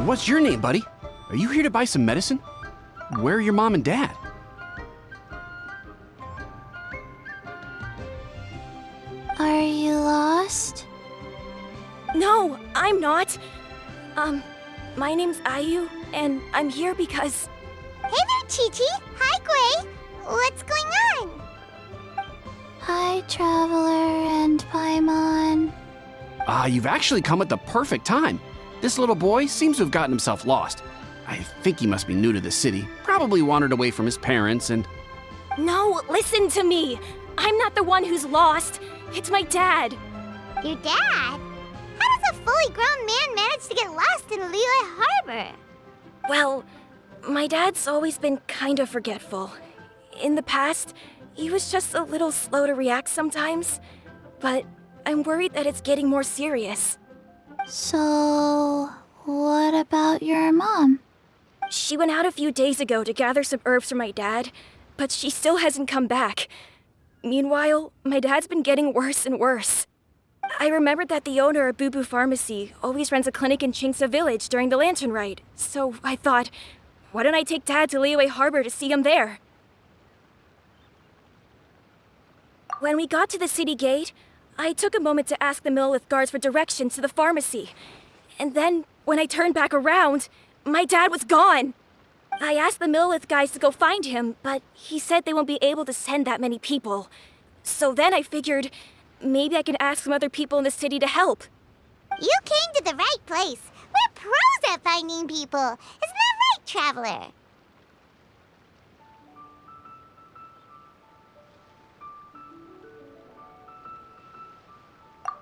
What's your name, buddy? Are you here to buy some medicine? Where are your mom and dad? Are you lost? No, I'm not. My name's Ayu, and I'm here because... Hey there, Chi-Chi! Hi, Gui! What's going on? Hi, Traveler and Paimon. You've actually come at the perfect time. This little boy seems to have gotten himself lost. I think he must be new to the city. Probably wandered away from his parents and... No, listen to me! I'm not the one who's lost. It's my dad. Your dad? How does a fully grown man manage to get lost in Liyue Harbor? Well, my dad's always been kind of forgetful. In the past, he was just a little slow to react sometimes. But I'm worried that it's getting more serious. So, what about your mom? She went out a few days ago to gather some herbs for my dad, but she still hasn't come back. Meanwhile, my dad's been getting worse and worse. I remembered that the owner of Boo Boo Pharmacy always runs a clinic in Chingsa Village during the Lantern Rite, so I thought, why don't I take Dad to Liyue Harbor to see him there? When we got to the city gate, I took a moment to ask the Millelith guards for directions to the pharmacy. And then, when I turned back around, my dad was gone. I asked the Millelith guys to go find him, but he said they won't be able to send that many people. So then I figured, maybe I can ask some other people in the city to help. You came to the right place. We're pros at finding people. Isn't that right, Traveler?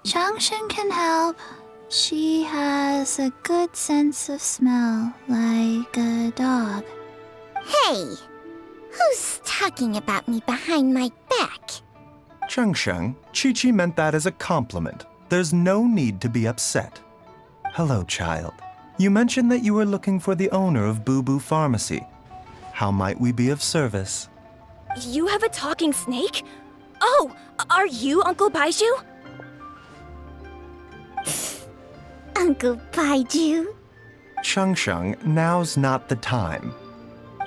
Changshen can help. She has a good sense of smell, like a dog. Hey, who's talking about me behind my back? Chengsheng, Chi-Chi meant that as a compliment. There's no need to be upset. Hello, child. You mentioned that you were looking for the owner of Boo Boo Pharmacy. How might we be of service? You have a talking snake? Oh, are you Uncle Baizhu? Uncle Baizhu? Chengsheng, now's not the time.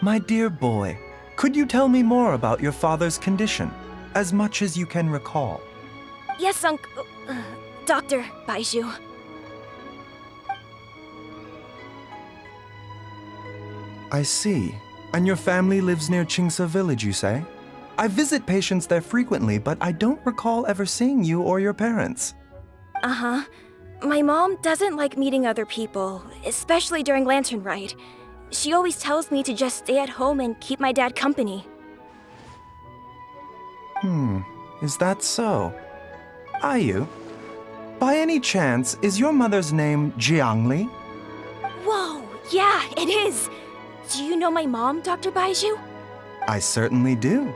My dear boy, could you tell me more about your father's condition, as much as you can recall? Yes, Dr. Baizhu. I see. And your family lives near Chingsa Village, you say? I visit patients there frequently, but I don't recall ever seeing you or your parents. Uh-huh. My mom doesn't like meeting other people, especially during Lantern Rite. She always tells me to just stay at home and keep my dad company. Is that so? Ayu, by any chance, is your mother's name Jiangli? Whoa, yeah, it is! Do you know my mom, Dr. Baizhu? I certainly do.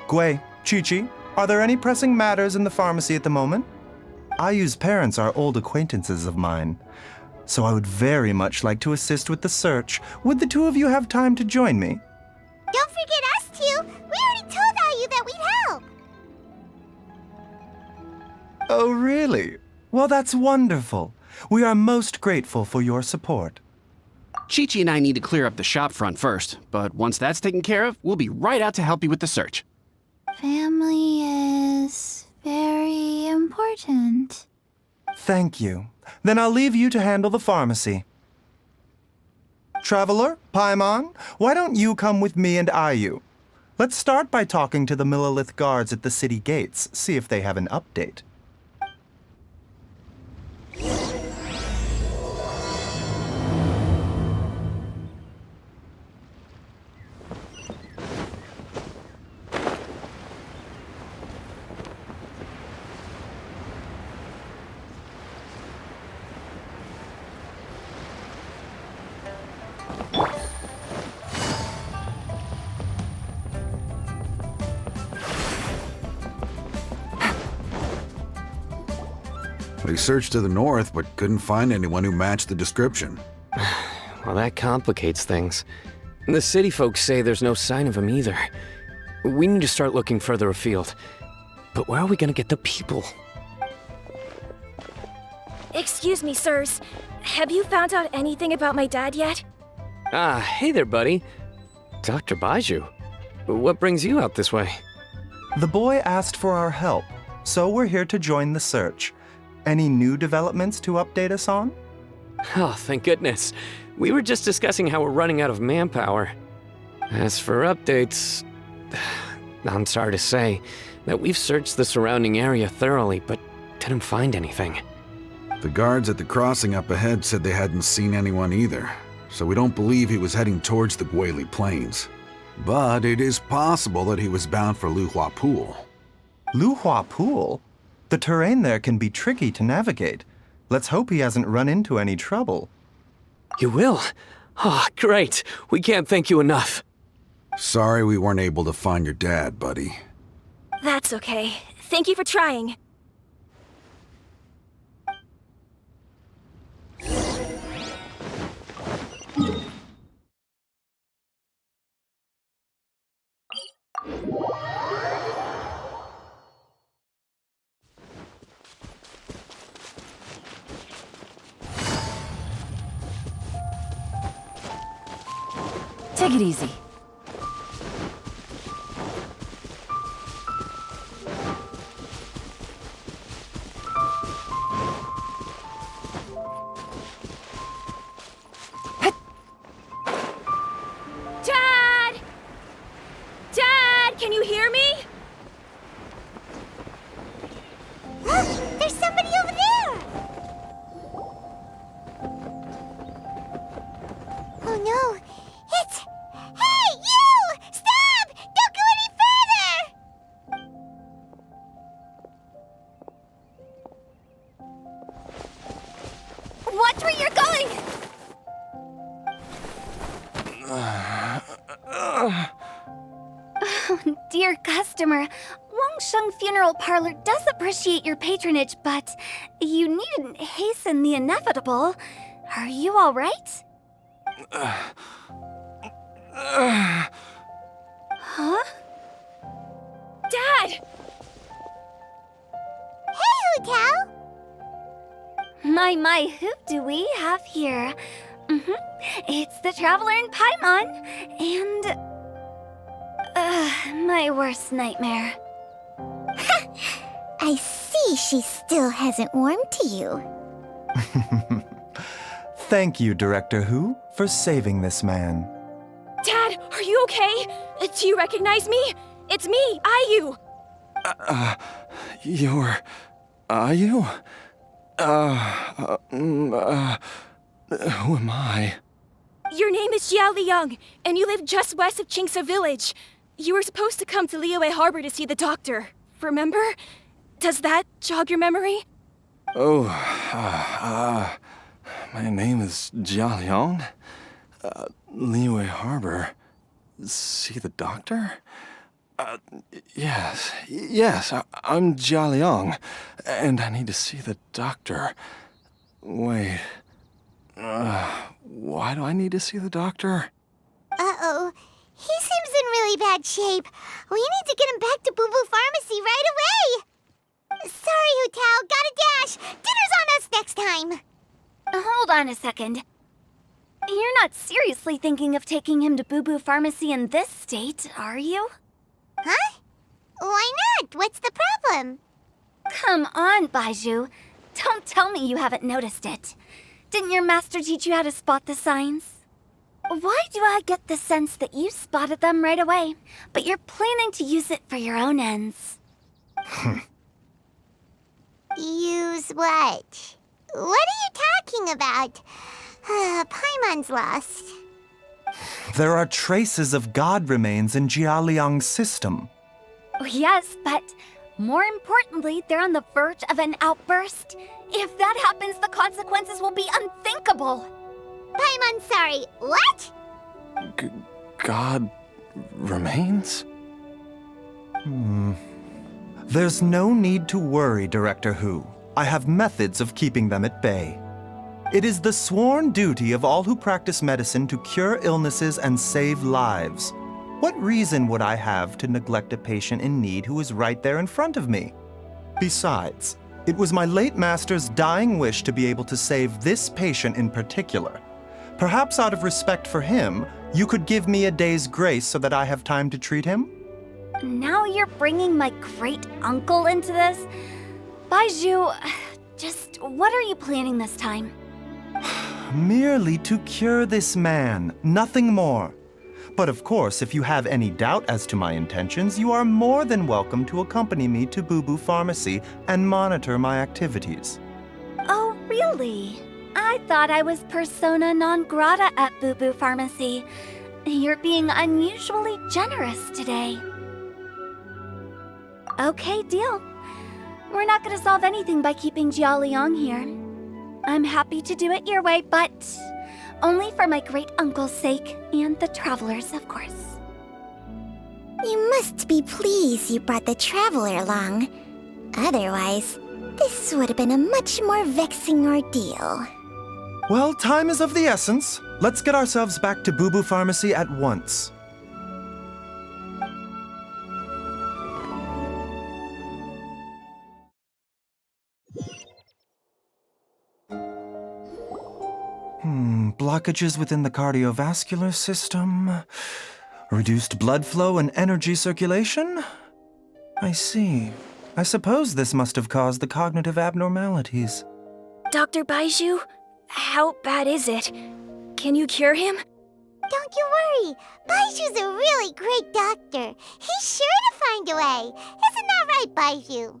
Gui, Chi-Chi, are there any pressing matters in the pharmacy at the moment? Ayu's parents are old acquaintances of mine, so I would very much like to assist with the search. Would the two of you have time to join me? Don't forget us two! We already told Ayu that we'd help! Oh, really? Well, that's wonderful. We are most grateful for your support. Chi-Chi and I need to clear up the shop front first, but once that's taken care of, we'll be right out to help you with the search. Family is very important. Thank you. Then I'll leave you to handle the pharmacy. Traveler, Paimon, why don't you come with me and Ayu? Let's start by talking to the Millelith guards at the city gates, see if they have an update. We searched to the north, but couldn't find anyone who matched the description. Well, that complicates things. The city folks say there's no sign of him either. We need to start looking further afield. But where are we gonna get the people? Excuse me, sirs. Have you found out anything about my dad yet? Ah, hey there, buddy. Dr. Baizhu. What brings you out this way? The boy asked for our help, so we're here to join the search. Any new developments to update us on? Oh, thank goodness. We were just discussing how we're running out of manpower. As for updates, I'm sorry to say that we've searched the surrounding area thoroughly, but didn't find anything. The guards at the crossing up ahead said they hadn't seen anyone either, so we don't believe he was heading towards the Guili Plains. But it is possible that he was bound for Luhua Pool. Luhua Pool? The terrain there can be tricky to navigate. Let's hope he hasn't run into any trouble. You will? Oh, great. We can't thank you enough. Sorry we weren't able to find your dad, buddy. That's okay. Thank you for trying. Take it easy. Dad! Dad, can you hear me? Look, there's somebody over there! Oh no, it's... Hey, you! Stop! Don't go any further! Watch where you're going! Dear customer, Wangsheng Funeral Parlor does appreciate your patronage, but you needn't hasten the inevitable. Are you all right? Huh? Dad! Hey, Hu Tao! My, who do we have here? It's the Traveler in Paimon, and... my worst nightmare. I see she still hasn't warmed to you. Thank you, Director Hu, for saving this man. Dad, are you okay? Do you recognize me? It's me, Ayu. You're... Are you? Who am I? Your name is Jia Liang, and you live just west of Qingse Village. You were supposed to come to Liyue Harbor to see the doctor. Remember? Does that jog your memory? Oh, my name is Jia Liang. Liyue Harbor. See the doctor? Yes, I'm Jia Liang, and I need to see the doctor. Wait, why do I need to see the doctor? Uh-oh. He seems in really bad shape. We need to get him back to Boo Boo Pharmacy right away. Sorry, Hu Tao. Gotta dash. Dinner's on us next time. Hold on a second. You're not seriously thinking of taking him to Boo Boo Pharmacy in this state, are you? Huh? Why not? What's the problem? Come on, Baizhu. Don't tell me you haven't noticed it. Didn't your master teach you how to spot the signs? Why do I get the sense that you spotted them right away, but you're planning to use it for your own ends? Use what? What are you talking about? Paimon's lost. There are traces of God remains in Jia Liang's system. Oh, yes, but more importantly, they're on the verge of an outburst. If that happens, the consequences will be unthinkable. Paimon, sorry. What? God remains? There's no need to worry, Director Hu. I have methods of keeping them at bay. It is the sworn duty of all who practice medicine to cure illnesses and save lives. What reason would I have to neglect a patient in need who is right there in front of me? Besides, It was my late master's dying wish to be able to save this patient in particular. Perhaps out of respect for him, you could give me a day's grace so that I have time to treat him? Now you're bringing my great-uncle into this? Baizhu, just what are you planning this time? Merely to cure this man, nothing more. But of course, if you have any doubt as to my intentions, you are more than welcome to accompany me to Boo Boo Pharmacy and monitor my activities. Oh, really? I thought I was persona non grata at Boo Boo Pharmacy. You're being unusually generous today. Okay, deal. We're not gonna solve anything by keeping Jialiang here. I'm happy to do it your way, but only for my great-uncle's sake and the travelers, of course. You must be pleased you brought the traveler along. Otherwise, this would have been a much more vexing ordeal. Well, time is of the essence. Let's get ourselves back to Boo Boo Pharmacy at once. Blockages within the cardiovascular system, reduced blood flow and energy circulation? I see. I suppose this must have caused the cognitive abnormalities. Dr. Baizhu, how bad is it? Can you cure him? Don't you worry. Baiju's a really great doctor. He's sure to find a way. Isn't that right, Baizhu?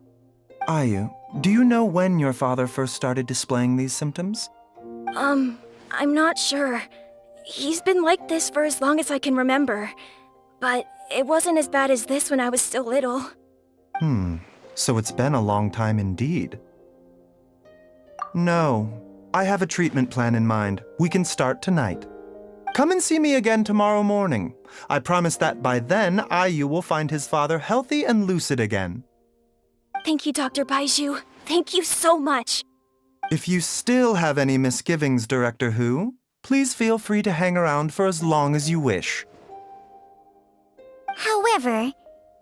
Ayu, do you know when your father first started displaying these symptoms? I'm not sure. He's been like this for as long as I can remember. But it wasn't as bad as this when I was still little. So it's been a long time indeed. No, I have a treatment plan in mind. We can start tonight. Come and see me again tomorrow morning. I promise that by then, Ayu will find his father healthy and lucid again. Thank you, Dr. Baizhu. Thank you so much. If you still have any misgivings, Director Hu, please feel free to hang around for as long as you wish. However,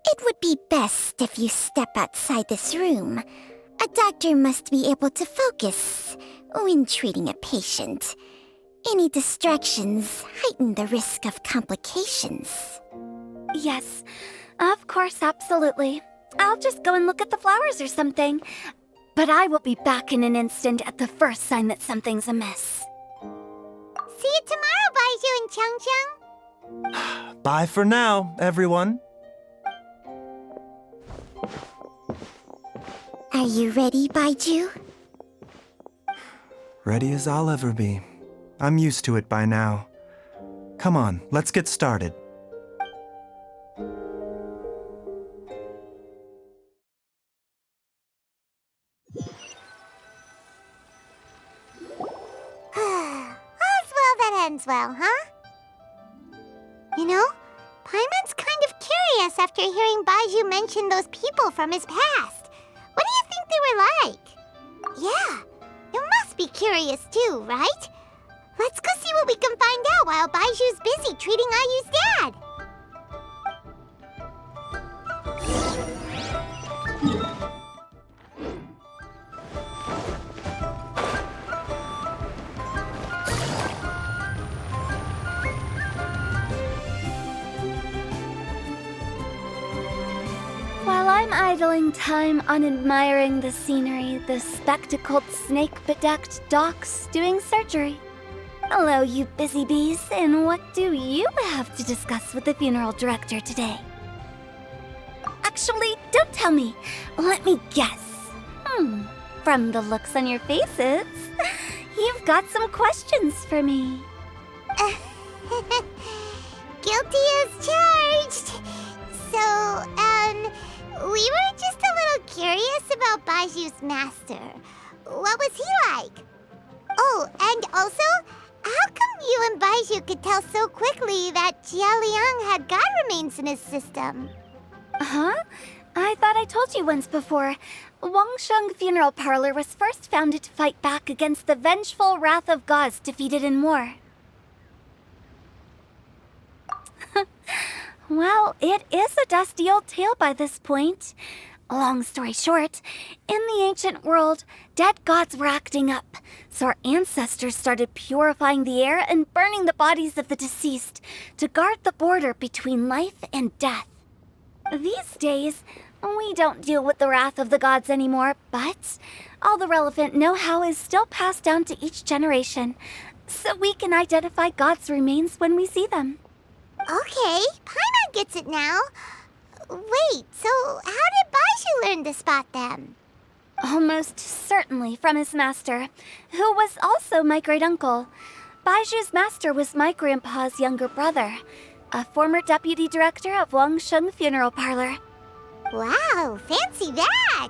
it would be best if you step outside this room. A doctor must be able to focus when treating a patient. Any distractions heighten the risk of complications. Yes, of course, absolutely. I'll just go and look at the flowers or something. But I will be back in an instant at the first sign that something's amiss. See you tomorrow, Baizhu and Changcheng. Bye for now, everyone. Are you ready, Baizhu? Ready as I'll ever be. I'm used to it by now. Come on, let's get started. All's well that ends well, huh? You know, Paimon's kind of curious after hearing Baizhu mention those people from his past. What do you think they were like? Yeah, you must be curious too, right? Let's go see what we can find out while Baiju's busy treating Ayu's dad. While I'm idling time on admiring the scenery, the spectacled snake-bedecked docs doing surgery. Hello, you busy bees, and what do you have to discuss with the funeral director today? Actually, don't tell me. Let me guess. From the looks on your faces, you've got some questions for me. Guilty as charged. So, we were just a little curious about Baiju's master. What was he like? Oh, and also, how come you and Baizhu could tell so quickly that Jialiang had god remains in his system? Huh? I thought I told you once before. Wangsheng Funeral Parlor was first founded to fight back against the vengeful wrath of gods defeated in war. Well, it is a dusty old tale by this point. Long story short, in the ancient world, dead gods were acting up, so our ancestors started purifying the air and burning the bodies of the deceased to guard the border between life and death. These days, we don't deal with the wrath of the gods anymore, but all the relevant know-how is still passed down to each generation, so we can identify gods' remains when we see them. Okay, Paimon gets it now. Wait, so how did Baizhu learn to spot them? Almost certainly from his master, who was also my great-uncle. Baizhu's master was my grandpa's younger brother, a former deputy director of Wangsheng Funeral Parlor. Wow, fancy that!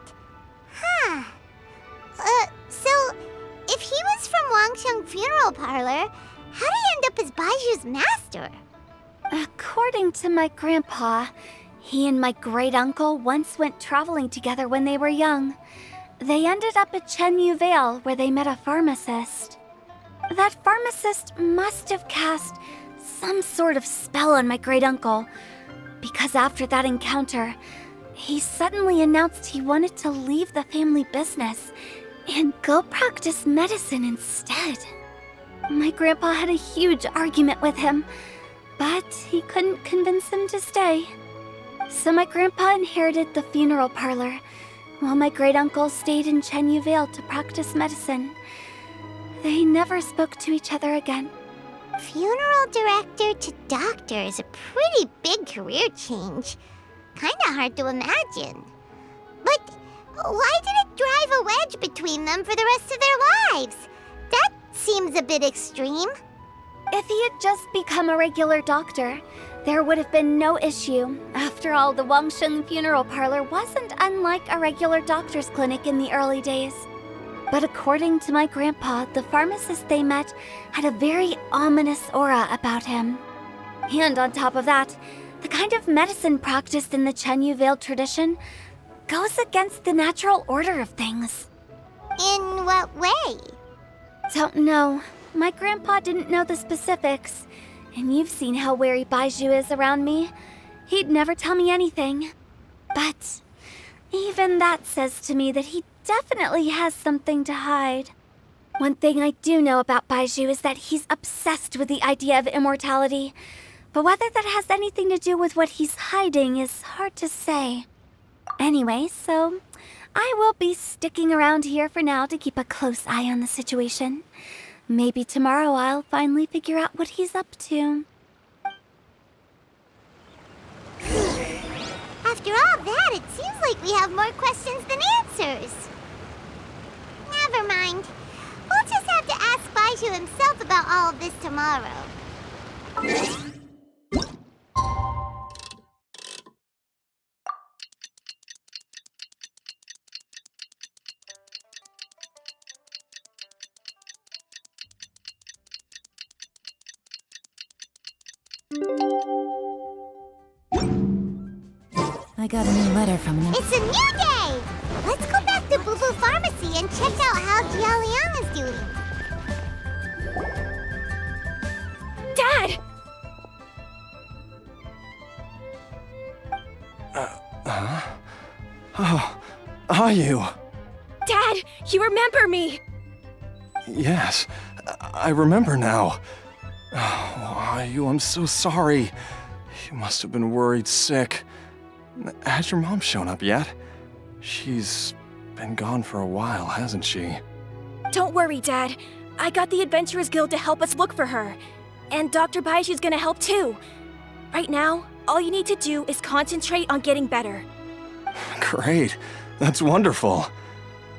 Huh. So, if he was from Wangsheng Funeral Parlor, how did he end up as Baizhu's master? According to my grandpa, he and my great-uncle once went traveling together when they were young. They ended up at Chenyu Vale, where they met a pharmacist. That pharmacist must have cast some sort of spell on my great-uncle, because after that encounter, he suddenly announced he wanted to leave the family business and go practice medicine instead. My grandpa had a huge argument with him, but he couldn't convince him to stay. So my grandpa inherited the funeral parlor, while my great-uncle stayed in Chenyu Vale to practice medicine. They never spoke to each other again. Funeral director to doctor is a pretty big career change. Kinda hard to imagine. But why did it drive a wedge between them for the rest of their lives? That seems a bit extreme. If he had just become a regular doctor, there would have been no issue. After all, the Wangsheng Funeral Parlor wasn't unlike a regular doctor's clinic in the early days. But according to my grandpa, the pharmacist they met had a very ominous aura about him. And on top of that, the kind of medicine practiced in the Chenyu Vale tradition goes against the natural order of things. In what way? Don't know. My grandpa didn't know the specifics. And you've seen how wary Baizhu is around me. He'd never tell me anything. But even that says to me that he definitely has something to hide. One thing I do know about Baizhu is that he's obsessed with the idea of immortality. But whether that has anything to do with what he's hiding is hard to say. Anyway, so I will be sticking around here for now to keep a close eye on the situation. Maybe tomorrow I'll finally figure out what he's up to. After all that, it seems like we have more questions than answers. Never mind. We'll just have to ask Baizhu himself about all of this tomorrow. I got a new letter from them. It's a new day! Let's go back to Boo Boo Pharmacy and check out how Jia Liang is doing. Dad! Oh, are you? Dad, you remember me! Yes, I remember now. Oh, are you? I'm so sorry. You must have been worried sick. Has your mom shown up yet? She's been gone for a while, hasn't she? Don't worry, Dad. I got the Adventurers Guild to help us look for her. And Dr. Baizhu's gonna help too. Right now, all you need to do is concentrate on getting better. Great. That's wonderful.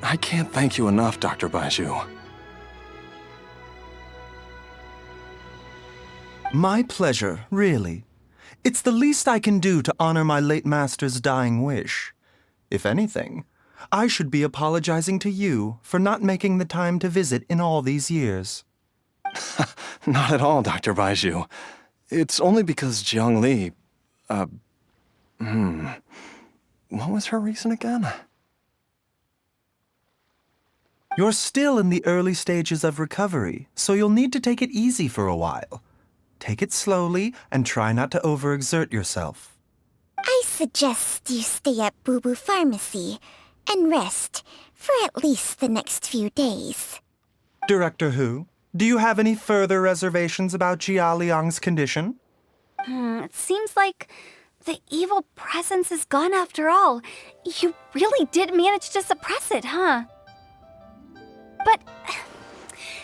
I can't thank you enough, Dr. Baizhu. My pleasure, really. It's the least I can do to honor my late master's dying wish. If anything, I should be apologizing to you for not making the time to visit in all these years. Not at all, Dr. Baizhu. It's only because Jiang Li... What was her reason again? You're still in the early stages of recovery, so you'll need to take it easy for a while. Take it slowly and try not to overexert yourself. I suggest you stay at Boo Boo Pharmacy and rest for at least the next few days. Director Hu, do you have any further reservations about Jia Liang's condition? It seems like the evil presence is gone after all. You really did manage to suppress it, huh? But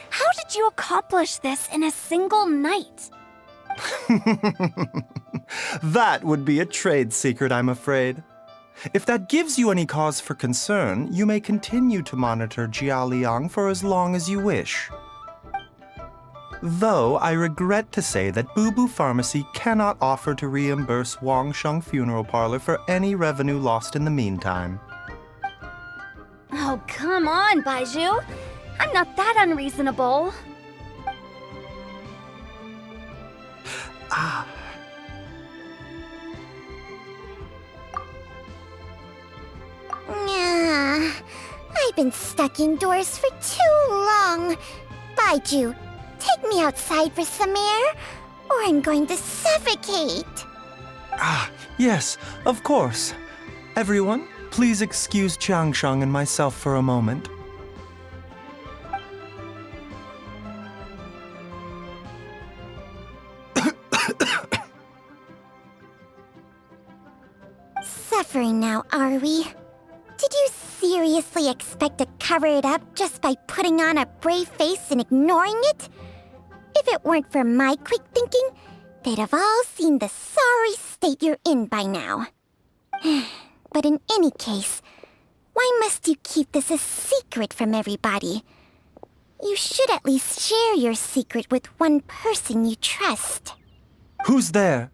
how did you accomplish this in a single night? That would be a trade secret, I'm afraid. If that gives you any cause for concern, you may continue to monitor Jia Liang for as long as you wish. Though I regret to say that Boo Boo Pharmacy cannot offer to reimburse Wang Sheng Funeral Parlor for any revenue lost in the meantime. Oh, come on, Baizhu. I'm not that unreasonable. I've been stuck indoors for too long. Baizhu, take me outside for some air, or I'm going to suffocate. Yes, of course. Everyone, please excuse Changsheng and myself for a moment. Suffering now, are we? Did you seriously expect to cover it up just by putting on a brave face and ignoring it? If it weren't for my quick thinking, they'd have all seen the sorry state you're in by now. But in any case, why must you keep this a secret from everybody? You should at least share your secret with one person you trust. Who's there?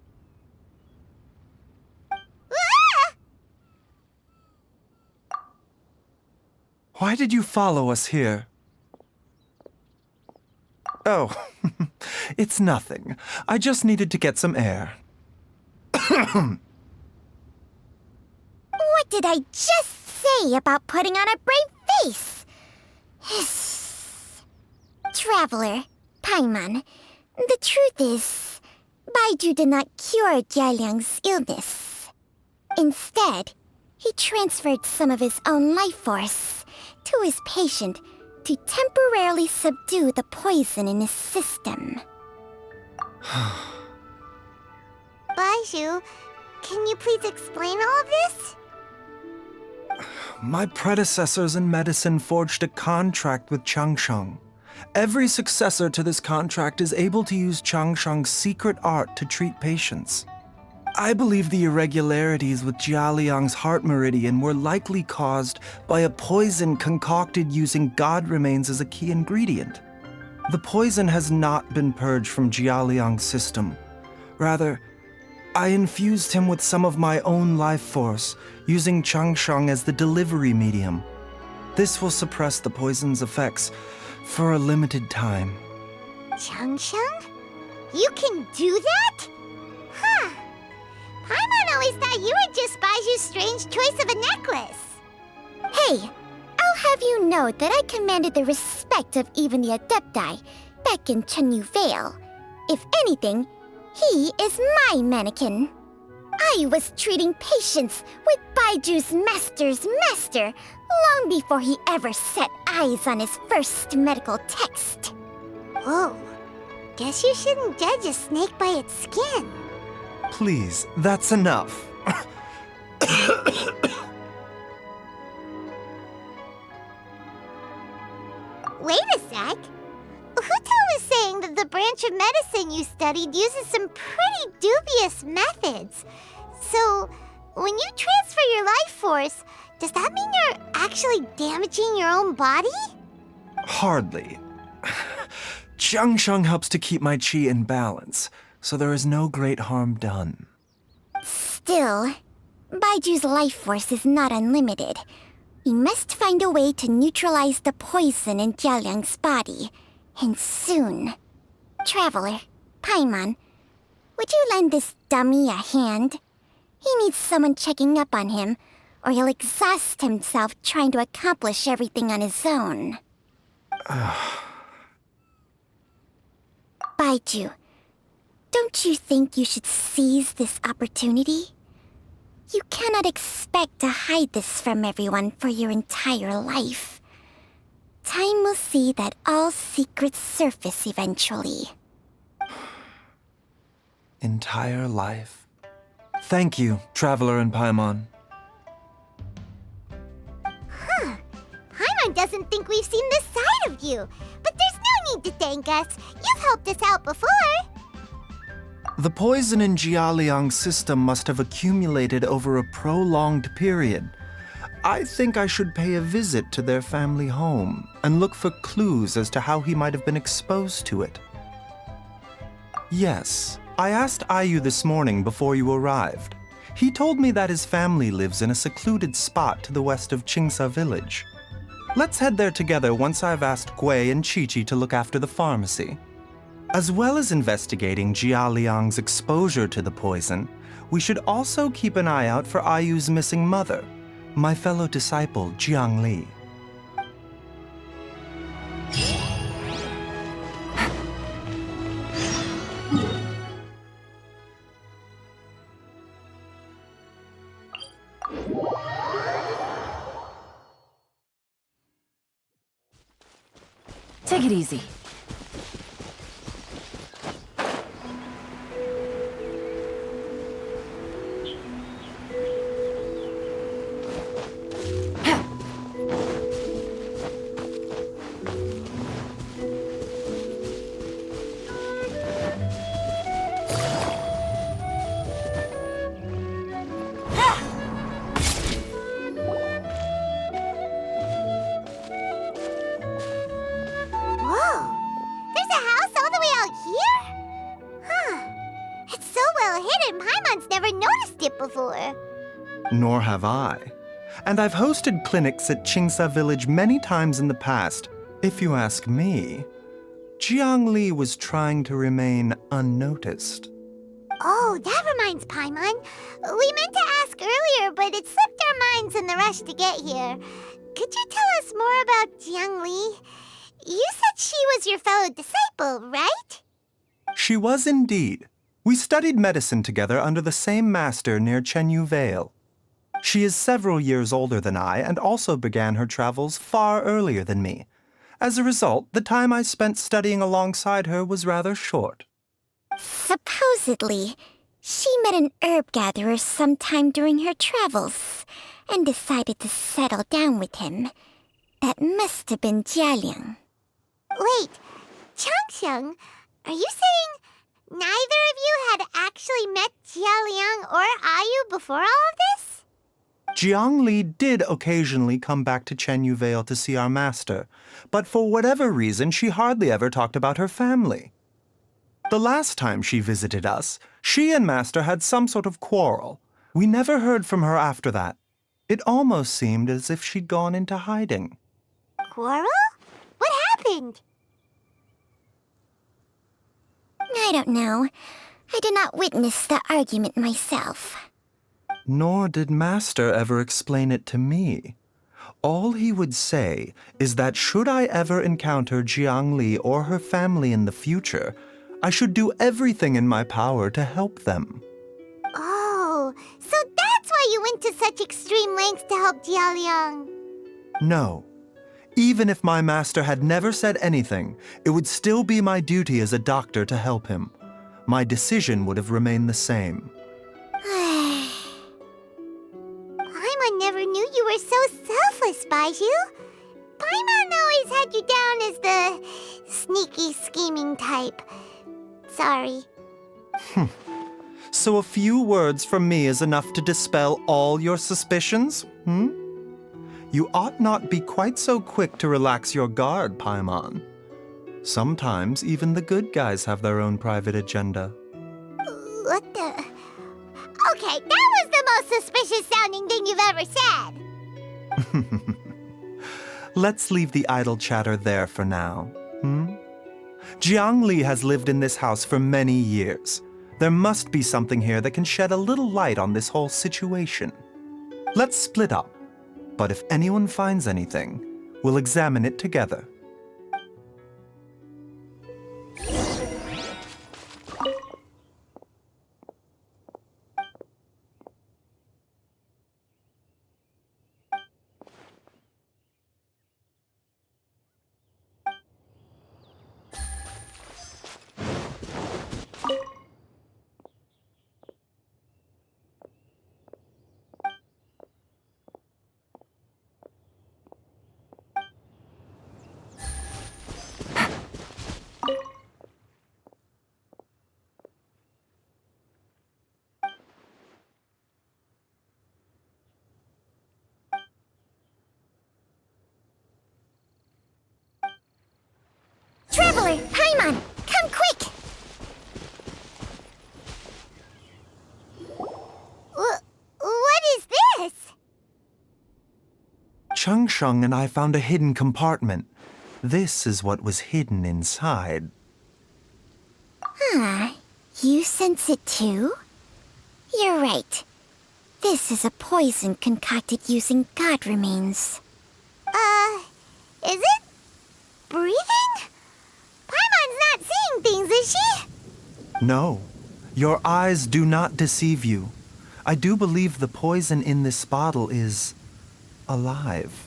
Why did you follow us here? Oh, it's nothing. I just needed to get some air. What did I just say about putting on a brave face? Traveler, Paimon, the truth is, Baizhu did not cure Jialiang's illness. Instead, he transferred some of his own life force to his patient to temporarily subdue the poison in his system. Baizhu, can you please explain all of this? My predecessors in medicine forged a contract with Changsheng. Every successor to this contract is able to use Changsheng's secret art to treat patients. I believe the irregularities with Jia Liang's heart meridian were likely caused by a poison concocted using god remains as a key ingredient. The poison has not been purged from Jia Liang's system. Rather, I infused him with some of my own life force, using Changsheng as the delivery medium. This will suppress the poison's effects for a limited time. Changsheng? You can do that? Huh. Paimon always thought you were just Baizhu's strange choice of a necklace. Hey, I'll have you know that I commanded the respect of even the Adepti back in Chenyu Vale. If anything, he is my mannequin. I was treating patients with Baiju's master's master long before he ever set eyes on his first medical text. Whoa, guess you shouldn't judge a snake by its skin. Please, that's enough. Wait a sec. Huto was saying that the branch of medicine you studied uses some pretty dubious methods. So, when you transfer your life force, does that mean you're actually damaging your own body? Hardly. Changsheng helps to keep my chi in balance, so there is no great harm done. Still, Baiju's life force is not unlimited. We must find a way to neutralize the poison in Jialiang's body, and soon. Traveler, Paimon, would you lend this dummy a hand? He needs someone checking up on him, or he'll exhaust himself trying to accomplish everything on his own. Baizhu, don't you think you should seize this opportunity? You cannot expect to hide this from everyone for your entire life. Time will see that all secrets surface eventually. Entire life. Thank you, Traveler and Paimon. Paimon doesn't think we've seen this side of you, but there's no need to thank us. You've helped us out before. The poison in Jialiang's system must have accumulated over a prolonged period. I think I should pay a visit to their family home and look for clues as to how he might have been exposed to it. Yes, I asked Ayu this morning before you arrived. He told me that his family lives in a secluded spot to the west of Qingsa village. Let's head there together once I've asked Gui and Chi-Chi to look after the pharmacy. As well as investigating Jia Liang's exposure to the poison, we should also keep an eye out for Ayu's missing mother, my fellow disciple Jiang Li. Take it easy. Whoa! There's a house all the way out here? Huh. It's so well hidden, Paimon's never noticed it before. Nor have I. And I've hosted clinics at Qingsa village many times in the past. If you ask me, Jiang Li was trying to remain unnoticed. Oh, that reminds Paimon. We meant to ask earlier, but it slipped our minds in the rush to get here. Could you tell us more about Jiang Li? You said she was your fellow disciple, right? She was indeed. We studied medicine together under the same master near Chenyu Vale. She is several years older than I and also began her travels far earlier than me. As a result, the time I spent studying alongside her was rather short. Supposedly, she met an herb gatherer sometime during her travels and decided to settle down with him. That must have been Jialiang. Wait, Changxiang, are you saying neither of you had actually met Jialiang or Ayu before all of this? Jiang Li did occasionally come back to Chenyu Vale to see our master, but for whatever reason, she hardly ever talked about her family. The last time she visited us, she and master had some sort of quarrel. We never heard from her after that. It almost seemed as if she'd gone into hiding. Quarrel? What happened? I don't know. I did not witness the argument myself. Nor did master ever explain it to me. All he would say is that should I ever encounter Jiang Li or her family in the future, I should do everything in my power to help them. Oh, so that's why you went to such extreme lengths to help Jialiang. No. Even if my master had never said anything, it would still be my duty as a doctor to help him. My decision would have remained the same. Paimon never knew you were so selfless, Baizhu. Paimon always had you down as the sneaky, scheming type. Sorry. So a few words from me is enough to dispel all your suspicions, You ought not be quite so quick to relax your guard, Paimon. Sometimes even the good guys have their own private agenda. What the... Okay, that was the most suspicious-sounding thing you've ever said. Let's leave the idle chatter there for now, Jiang Li has lived in this house for many years. There must be something here that can shed a little light on this whole situation. Let's split up, but if anyone finds anything, we'll examine it together. Controller, Paimon, come quick! What is this? Changsheng and I found a hidden compartment. This is what was hidden inside. You sense it too? You're right. This is a poison concocted using god remains. Is it? Breathing? Paimon's not seeing things, is she? No, your eyes do not deceive you. I do believe the poison in this bottle is alive.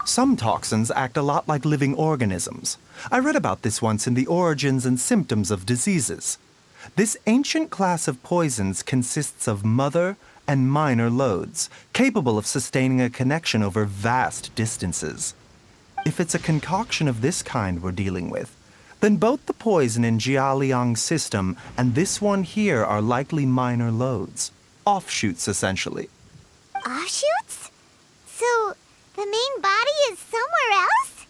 Some toxins act a lot like living organisms. I read about this once in the Origins and Symptoms of Diseases. This ancient class of poisons consists of mother and minor loads, capable of sustaining a connection over vast distances. If it's a concoction of this kind we're dealing with, then both the poison in Jialiang's system and this one here are likely minor loads. Offshoots, essentially. Offshoots? So, the main body is somewhere else?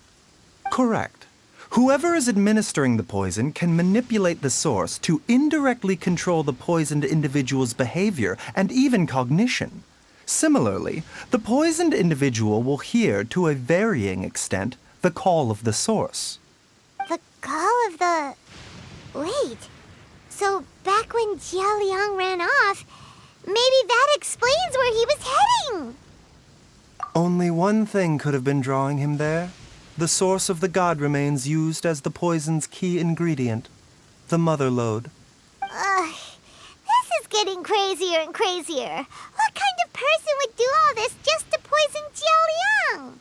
Correct. Whoever is administering the poison can manipulate the source to indirectly control the poisoned individual's behavior and even cognition. Similarly, the poisoned individual will hear, to a varying extent, the call of the source. The call of the... Wait. So, back when Jialiang ran off, maybe that explains where he was heading! Only one thing could have been drawing him there. The source of the god remains used as the poison's key ingredient, the mother lode. This is getting crazier and crazier. What kind of person would do all this just to poison Jialiang?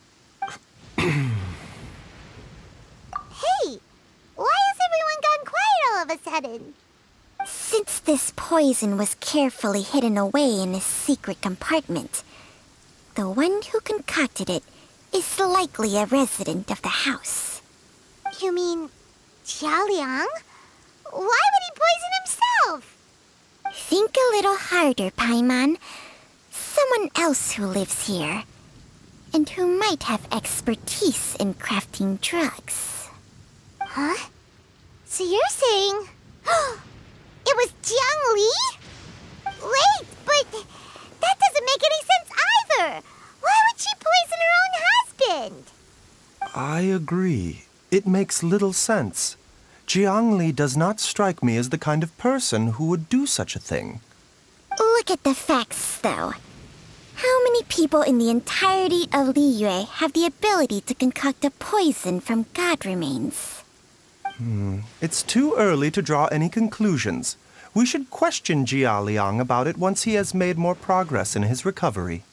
Hey, why has everyone gone quiet all of a sudden? Since this poison was carefully hidden away in a secret compartment, the one who concocted it is likely a resident of the house. You mean Jialiang? Why would he poison himself? Think a little harder, Paimon. Someone else who lives here, and who might have expertise in crafting drugs. Huh? So you're saying... it was Jiang Li? Wait, but that doesn't make any sense either! Why would she poison her own husband? I agree. It makes little sense. Jiang Li does not strike me as the kind of person who would do such a thing. Look at the facts, though. How many people in the entirety of Liyue have the ability to concoct a poison from god remains? It's too early to draw any conclusions. We should question Jialiang about it once he has made more progress in his recovery.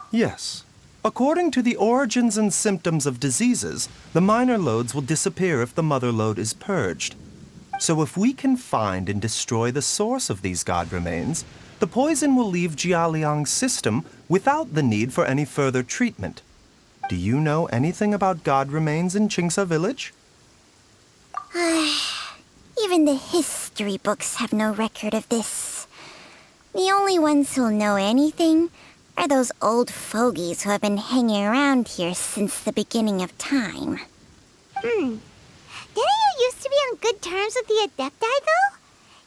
Yes. According to the Origins and Symptoms of Diseases, the minor loads will disappear if the mother lode is purged. So if we can find and destroy the source of these god remains, the poison will leave Jialiang's system without the need for any further treatment. Do you know anything about god remains in Qingsa village? Even the history books have no record of this. The only ones who'll know anything are those old fogies who have been hanging around here since the beginning of time. Didn't you used to be on good terms with the Adepti, though?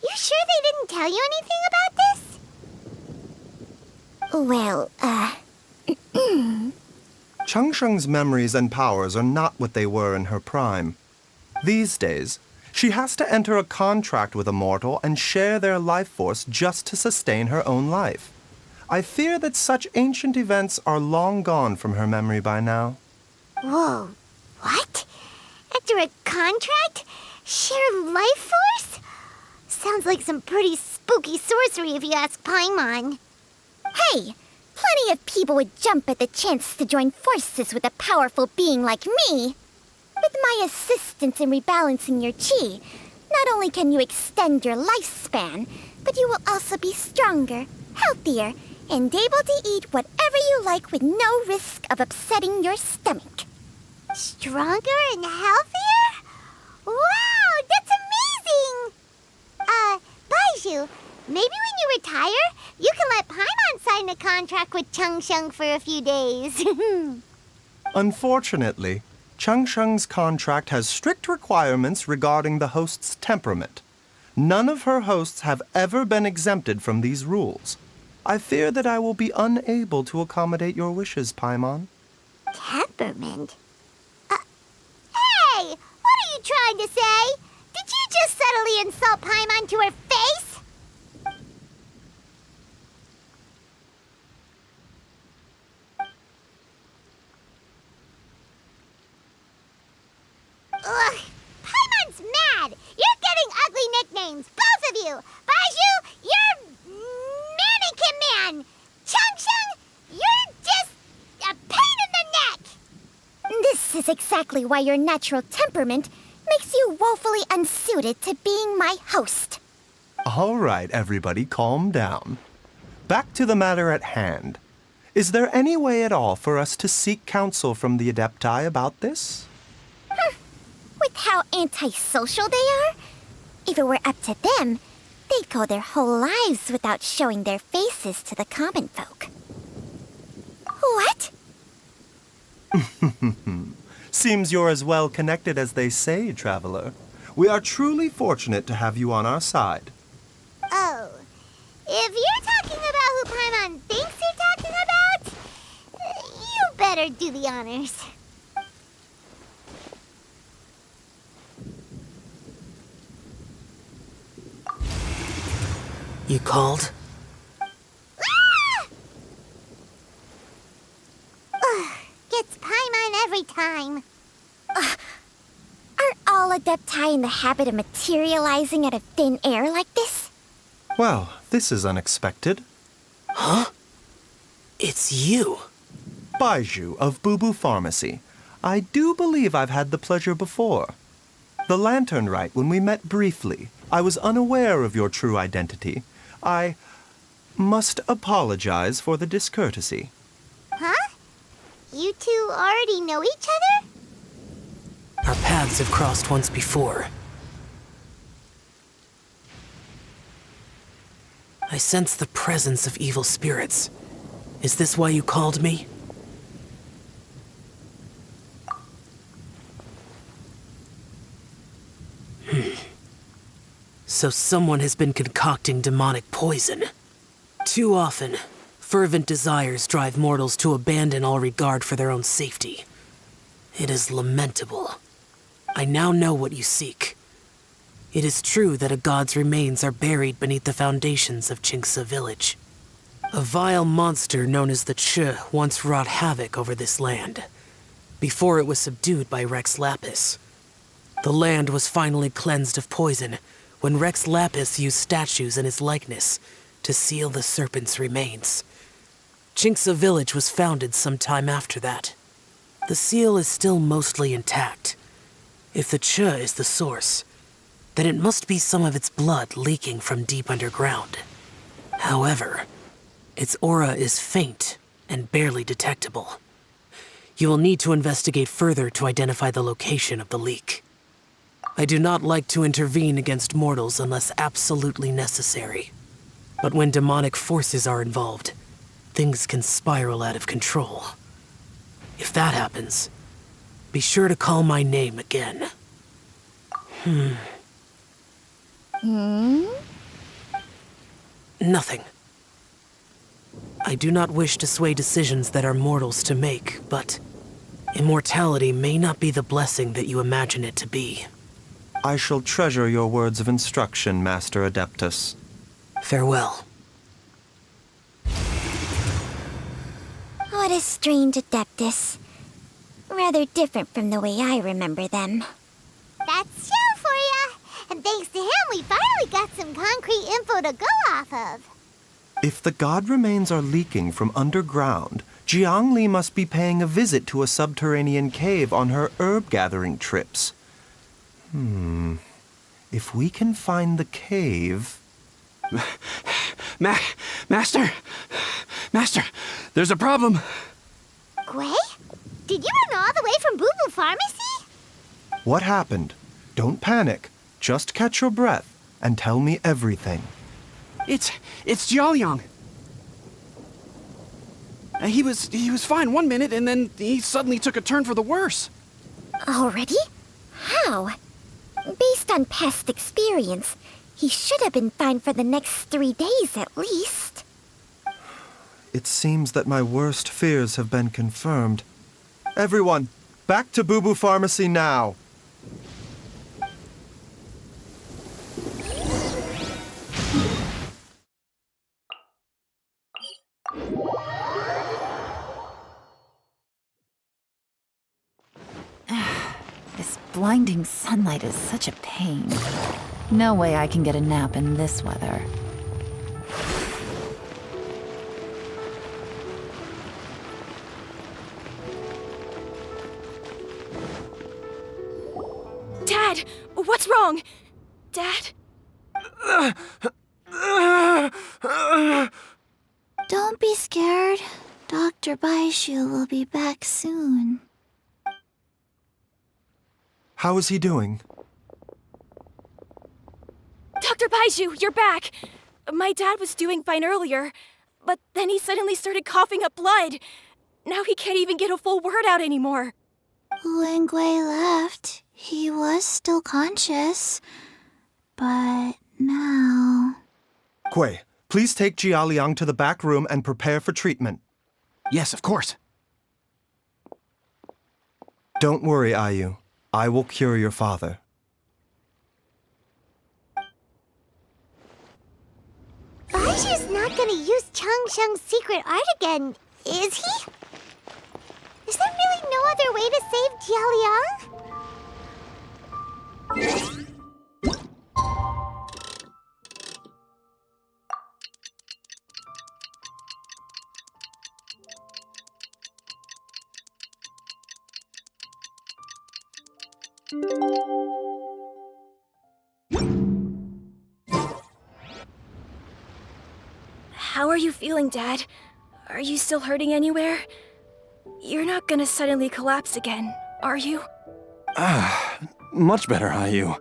You sure they didn't tell you anything about this? Well, Changsheng's memories and powers are not what they were in her prime. These days, she has to enter a contract with a mortal and share their life force just to sustain her own life. I fear that such ancient events are long gone from her memory by now. Whoa, what? After a contract? Share life force? Sounds like some pretty spooky sorcery if you ask Paimon. hey! Plenty of people would jump at the chance to join forces with a powerful being like me. With my assistance in rebalancing your chi, not only can you extend your lifespan, but you will also be stronger, healthier, and able to eat whatever you like with no risk of upsetting your stomach. Stronger and healthier? Wow, that's amazing! Baizhu, maybe when you retire, you can let Paimon sign a contract with Changsheng for a few days. Unfortunately, Changsheng's contract has strict requirements regarding the host's temperament. None of her hosts have ever been exempted from these rules. I fear that I will be unable to accommodate your wishes, Paimon. Temperament? Hey! What are you trying to say? Did you just subtly insult Paimon to her face? Ugh! Paimon's mad! You're getting ugly nicknames, both of you! Baizhu, you're Mannequin Man! Changsheng, you're just a pain in the neck! This is exactly why your natural temperament makes you woefully unsuited to being my host. All right, everybody, calm down. Back to the matter at hand. Is there any way at all for us to seek counsel from the Adepti about this? With how antisocial they are, if it were up to them, they'd go their whole lives without showing their faces to the common folk. What? Seems you're as well connected as they say, Traveler. We are truly fortunate to have you on our side. Oh, if you're talking about who Paimon thinks you're talking about, you better do the honors. You called? Gets Paimon every time. Are all Adepti in the habit of materializing out of thin air like this? Well, this is unexpected. Huh? It's you. Baizhu of Boo Pharmacy. I do believe I've had the pleasure before. The Lantern Rite, when we met briefly, I was unaware of your true identity. I must apologize for the discourtesy. Huh? You two already know each other? Our paths have crossed once before. I sense the presence of evil spirits. Is this why you called me? So someone has been concocting demonic poison. Too often, fervent desires drive mortals to abandon all regard for their own safety. It is lamentable. I now know what you seek. It is true that a god's remains are buried beneath the foundations of Qingce village. A vile monster known as the Che once wrought havoc over this land, before it was subdued by Rex Lapis. The land was finally cleansed of poison when Rex Lapis used statues in his likeness to seal the serpent's remains. Qingce village was founded some time after that. The seal is still mostly intact. If the Che is the source, then it must be some of its blood leaking from deep underground. However, its aura is faint and barely detectable. You will need to investigate further to identify the location of the leak. I do not like to intervene against mortals unless absolutely necessary. But when demonic forces are involved, things can spiral out of control. If that happens, be sure to call my name again. Nothing. I do not wish to sway decisions that are mortals to make, but immortality may not be the blessing that you imagine it to be. I shall treasure your words of instruction, Master Adeptus. Farewell. What a strange Adeptus. Rather different from the way I remember them. That's Shell for ya! And thanks to him, we finally got some concrete info to go off of. If the god remains are leaking from underground, Jiangli must be paying a visit to a subterranean cave on her herb-gathering trips. If we can find the cave... Master! Master, there's a problem. Gwei? Did you run all the way from Boo Boo Pharmacy? What happened? Don't panic. Just catch your breath and tell me everything. It's Jiaoyang. He was fine one minute, and then he suddenly took a turn for the worse. Already? How? Based on past experience, he should have been fine for the next 3 days at least. It seems that my worst fears have been confirmed. Everyone, back to Boo Boo Pharmacy now! This blinding sunlight is such a pain. No way I can get a nap in this weather. Dad! What's wrong? Dad? Don't be scared. Dr. Baizhu will be back soon. How is he doing? Dr. Baizhu, you're back! My dad was doing fine earlier, but then he suddenly started coughing up blood. Now he can't even get a full word out anymore. When Gui left, he was still conscious. But now... Gui, please take Jialiang to the back room and prepare for treatment. Yes, of course. Don't worry, Ayu. I will cure your father. Baizhu's not gonna use Changsheng's secret art again, is he? Is there really no other way to save Jialiang? How are you feeling, Dad? Are you still hurting anywhere? You're not gonna suddenly collapse again, are you? Much better, Ayu.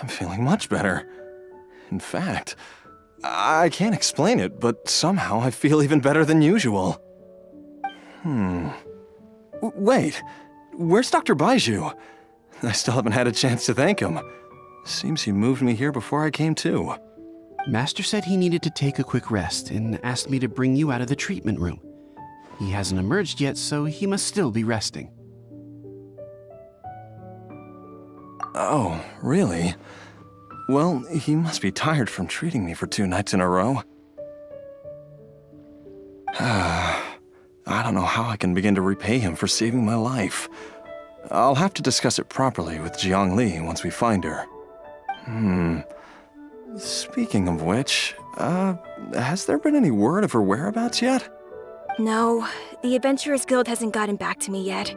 I'm feeling much better. In fact, I can't explain it, but somehow I feel even better than usual. Wait, where's Dr. Baizhu? I still haven't had a chance to thank him. Seems he moved me here before I came to. Master said he needed to take a quick rest and asked me to bring you out of the treatment room. He hasn't emerged yet, so he must still be resting. Oh, really? Well, he must be tired from treating me for 2 nights in a row. I don't know how I can begin to repay him for saving my life. I'll have to discuss it properly with Jiang Li once we find her. Speaking of which, has there been any word of her whereabouts yet? No, the Adventurers Guild hasn't gotten back to me yet.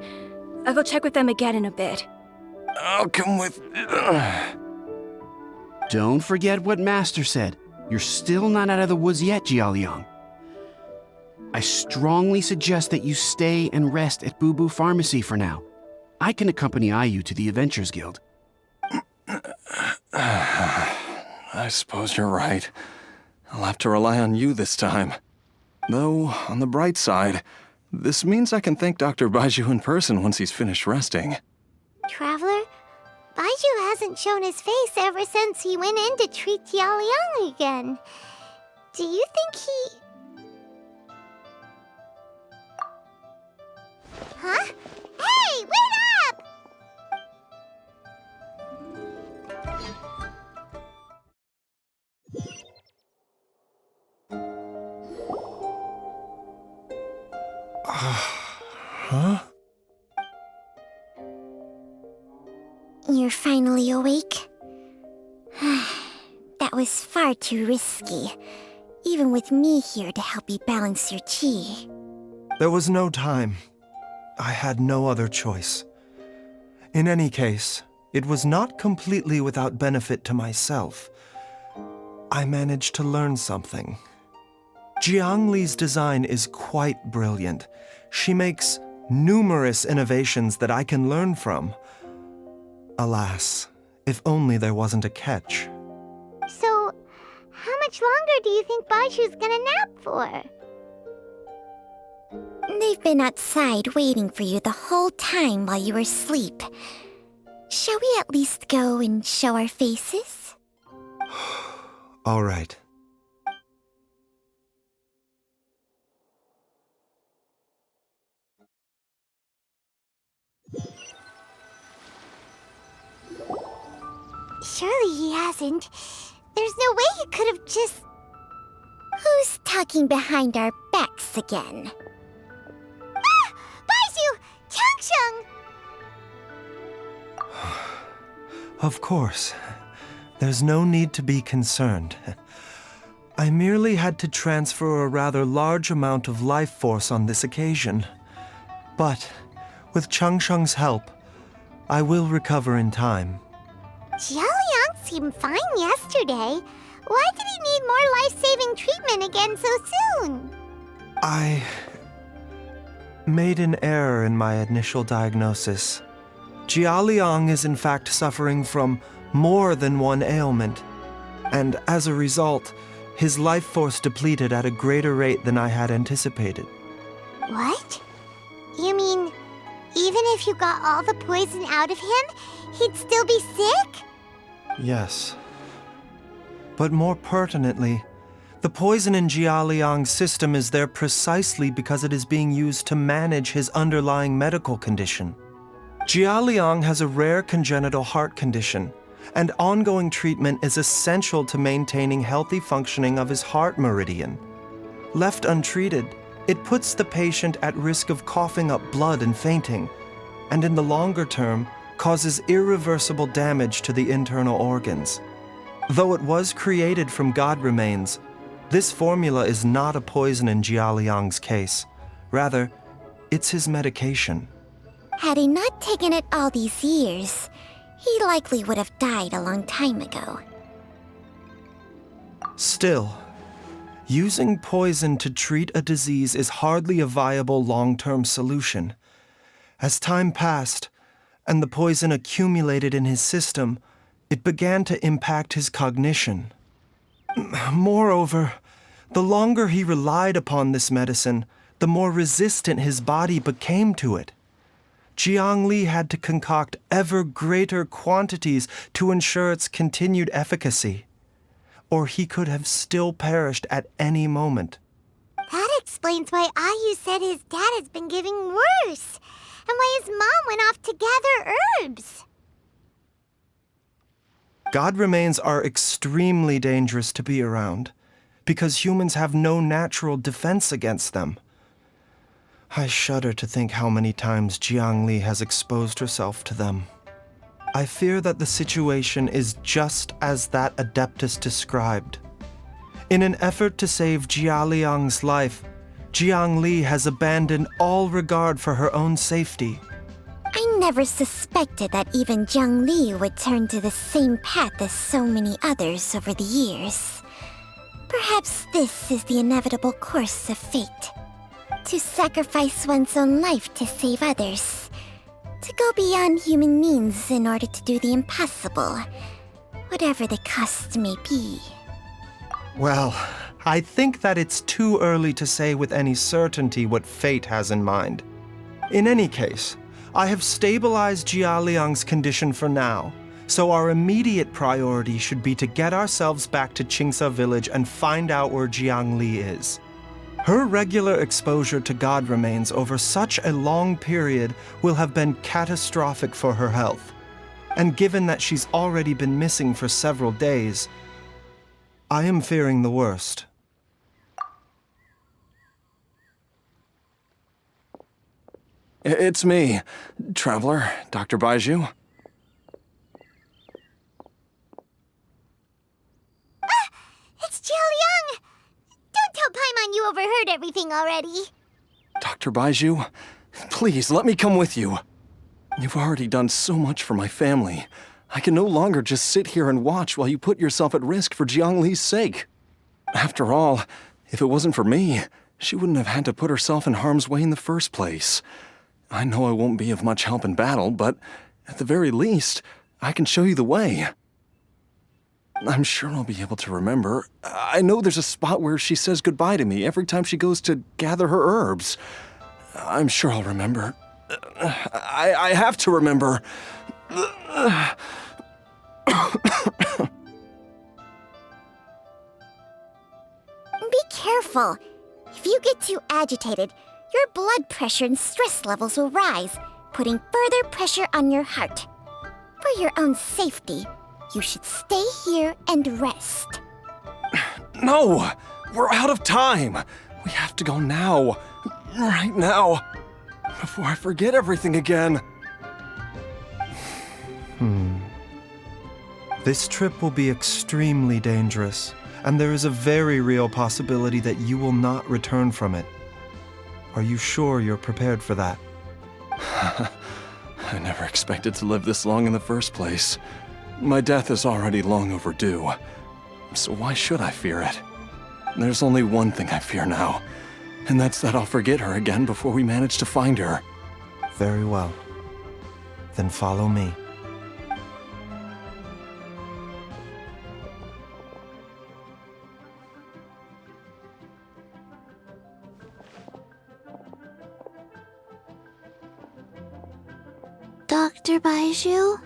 I'll go check with them again in a bit. I'll come with... Don't forget what Master said. You're still not out of the woods yet, Jialiang. I strongly suggest that you stay and rest at Boo Boo Pharmacy for now. I can accompany Ayu to the Adventurers Guild. I suppose you're right. I'll have to rely on you this time. Though, on the bright side, this means I can thank Dr. Baizhu in person once he's finished resting. Traveler, Baizhu hasn't shown his face ever since he went in to treat Jialiang again. Do you think he... Huh? Hey, wait up! Huh? You're finally awake? That was far too risky, even with me here to help you balance your chi. There was no time. I had no other choice. In any case, it was not completely without benefit to myself. I managed to learn something. Jiang Li's design is quite brilliant. She makes numerous innovations that I can learn from. Alas, if only there wasn't a catch. So, how much longer do you think Baizhu's gonna nap for? They've been outside waiting for you the whole time while you were asleep. Shall we at least go and show our faces? All right. Surely he hasn't. There's no way he could have just... Who's talking behind our backs again? Ah! Baizhu! Changsheng! Of course. There's no need to be concerned. I merely had to transfer a rather large amount of life force on this occasion. But, with Changsheng's help, I will recover in time. Jialiang seemed fine yesterday. Why did he need more life-saving treatment again so soon? I made an error in my initial diagnosis. Jialiang is in fact suffering from more than one ailment, and as a result, his life force depleted at a greater rate than I had anticipated. What? You mean, even if you got all the poison out of him, he'd still be sick? Yes. But more pertinently, the poison in Jialiang's system is there precisely because it is being used to manage his underlying medical condition. Jialiang has a rare congenital heart condition, and ongoing treatment is essential to maintaining healthy functioning of his heart meridian. Left untreated, it puts the patient at risk of coughing up blood and fainting, and in the longer term, causes irreversible damage to the internal organs. Though it was created from god remains, this formula is not a poison in Jialiang's case. Rather, it's his medication. Had he not taken it all these years, he likely would have died a long time ago. Still, using poison to treat a disease is hardly a viable long-term solution. As time passed, and the poison accumulated in his system, it began to impact his cognition. Moreover, the longer he relied upon this medicine, the more resistant his body became to it. Jiang Li had to concoct ever greater quantities to ensure its continued efficacy, or he could have still perished at any moment. That explains why Ayu said his dad has been getting worse, and why his mom went off to gather herbs. God remains are extremely dangerous to be around, because humans have no natural defense against them. I shudder to think how many times Jiang Li has exposed herself to them. I fear that the situation is just as that Adeptus described. In an effort to save Jialiang's life, Jiang Li has abandoned all regard for her own safety. I never suspected that even Jiang Li would turn to the same path as so many others over the years. Perhaps this is the inevitable course of fate. To sacrifice one's own life to save others. To go beyond human means in order to do the impossible, whatever the cost may be. Well, I think that it's too early to say with any certainty what fate has in mind. In any case, I have stabilized Jialiang's condition for now, so our immediate priority should be to get ourselves back to Qingsa village and find out where Jiang Li is. Her regular exposure to god remains over such a long period will have been catastrophic for her health. And given that she's already been missing for several days, I am fearing the worst. It's me, Traveler, Dr. Baizhu. It's Jialiang! Don't tell Paimon you overheard everything already. Dr. Baizhu, please let me come with you. You've already done so much for my family. I can no longer just sit here and watch while you put yourself at risk for Jiang Li's sake. After all, if it wasn't for me, she wouldn't have had to put herself in harm's way in the first place. I know I won't be of much help in battle, but at the very least, I can show you the way. I'm sure I'll be able to remember. I know there's a spot where she says goodbye to me every time she goes to gather her herbs. I'm sure I'll remember. I have to remember. Be careful. If you get too agitated, your blood pressure and stress levels will rise, putting further pressure on your heart. For your own safety, you should stay here and rest. No! We're out of time! We have to go now. Right now. Before I forget everything again. This trip will be extremely dangerous, and there is a very real possibility that you will not return from it. Are you sure you're prepared for that? I never expected to live this long in the first place. My death is already long overdue. So why should I fear it? There's only one thing I fear now, and that's that I'll forget her again before we manage to find her. Very well. Then follow me. Dr. Baizhu,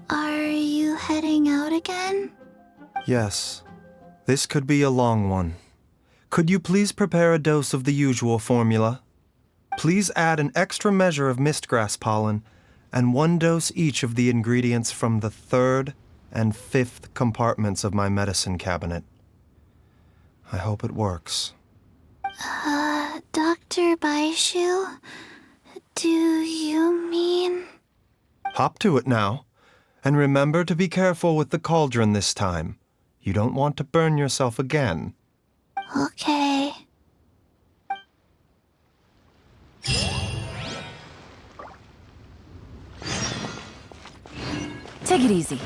are you heading out again? Yes. This could be a long one. Could you please prepare a dose of the usual formula? Please add an extra measure of mistgrass pollen and 1 dose each of the ingredients from the 3rd and 5th compartments of my medicine cabinet. I hope it works. Dr. Baizhu, do you mean... Hop to it now. And remember to be careful with the cauldron this time. You don't want to burn yourself again. Okay. Take it easy.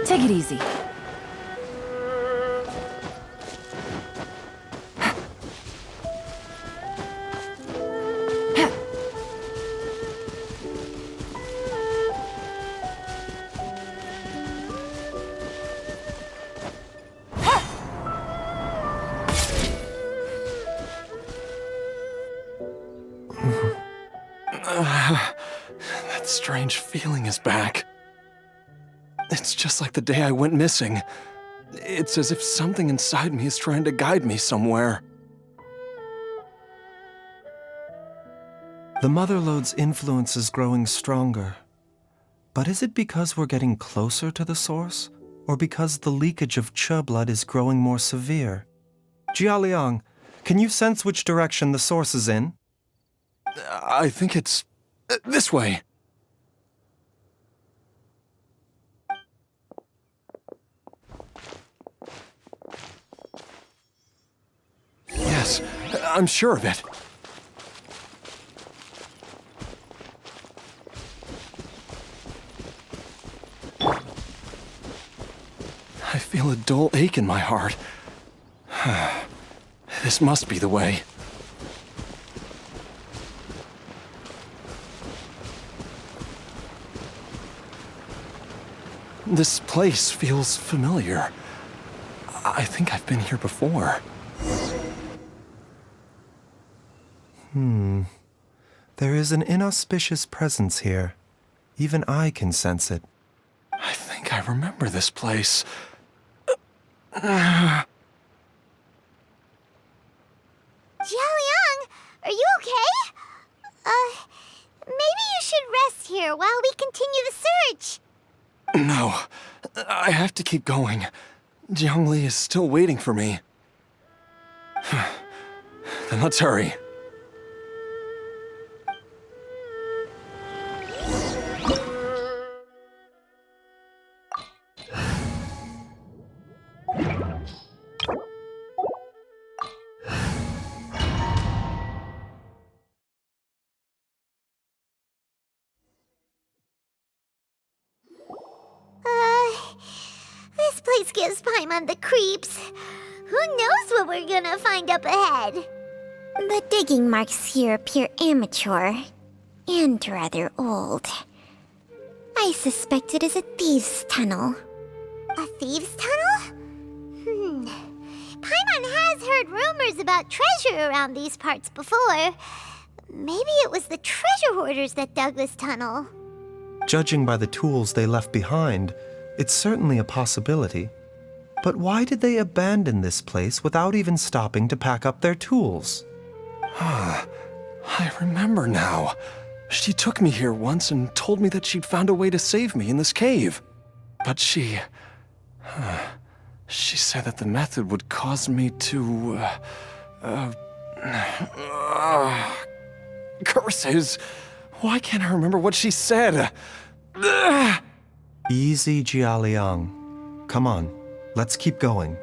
Take it easy. That strange feeling is back. It's just like the day I went missing. It's as if something inside me is trying to guide me somewhere. The Motherlode's influence is growing stronger. But is it because we're getting closer to the source? Or because the leakage of Che blood is growing more severe? Jialiang, can you sense which direction the source is in? I think it's... this way. Yes, I'm sure of it. I feel a dull ache in my heart. This must be the way. This place feels familiar. I think I've been here before. There is an inauspicious presence here. Even I can sense it. I think I remember this place. Jialiang, are you okay? Maybe you should rest here while we continue the search. No, I have to keep going. Jiangli is still waiting for me. Then let's hurry. This place gets us, Paimon the Creeps. Who knows what we're gonna find up ahead? The digging marks here appear amateur and rather old. I suspect it is a thieves' tunnel. A thieves' tunnel? Paimon has heard rumors about treasure around these parts before. Maybe it was the treasure hoarders that dug this tunnel. Judging by the tools they left behind, it's certainly a possibility. But why did they abandon this place without even stopping to pack up their tools? I remember now. She took me here once and told me that she'd found a way to save me in this cave. But she said that the method would cause me to, curses! Why can't I remember what she said? Easy, Jialiang. Come on, let's keep going.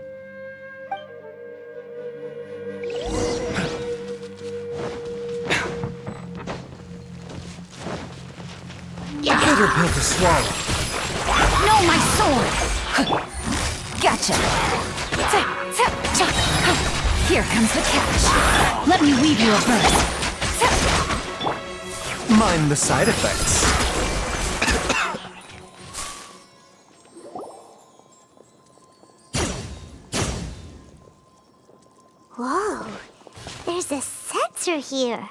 Bitter pill to swallow. No, my sword! Gotcha. Here comes the catch. Let me weave you a verse. Mind the side effects. Whoa, there's a sensor here.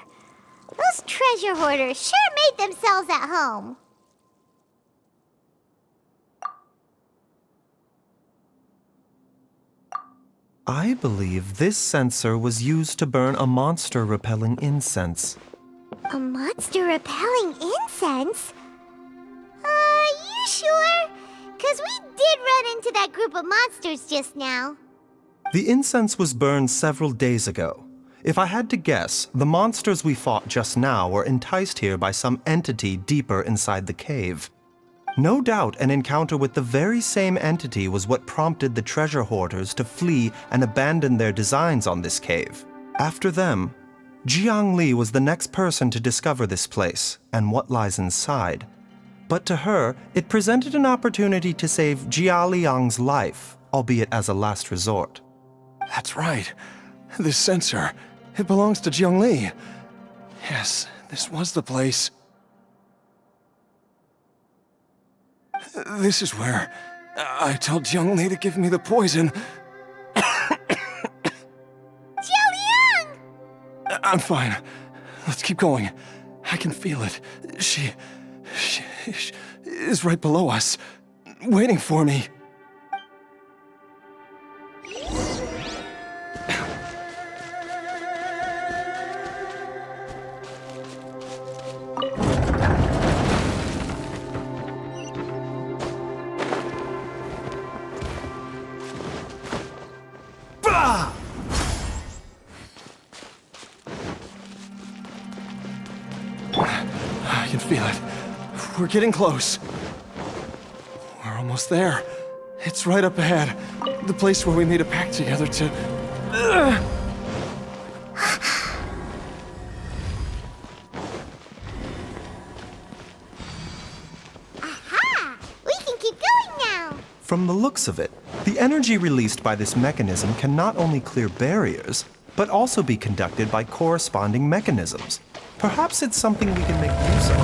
Those treasure hoarders sure made themselves at home. I believe this sensor was used to burn a monster-repelling incense. A monster-repelling incense? You sure? 'Cause we did run into that group of monsters just now. The incense was burned several days ago. If I had to guess, the monsters we fought just now were enticed here by some entity deeper inside the cave. No doubt an encounter with the very same entity was what prompted the treasure hoarders to flee and abandon their designs on this cave. After them, Jiang Li was the next person to discover this place and what lies inside. But to her, it presented an opportunity to save Jia Liang's life, albeit as a last resort. That's right. This sensor, it belongs to Jiang Li. Yes, this was the place. This is where I told Jiang Li to give me the poison. Jiao Liang! I'm fine. Let's keep going. I can feel it. She is right below us, waiting for me. I can feel it. We're getting close. We're almost there. It's right up ahead. The place where we made a pact together to... Aha! We can keep going now! From the looks of it, the energy released by this mechanism can not only clear barriers, but also be conducted by corresponding mechanisms. Perhaps it's something we can make use of.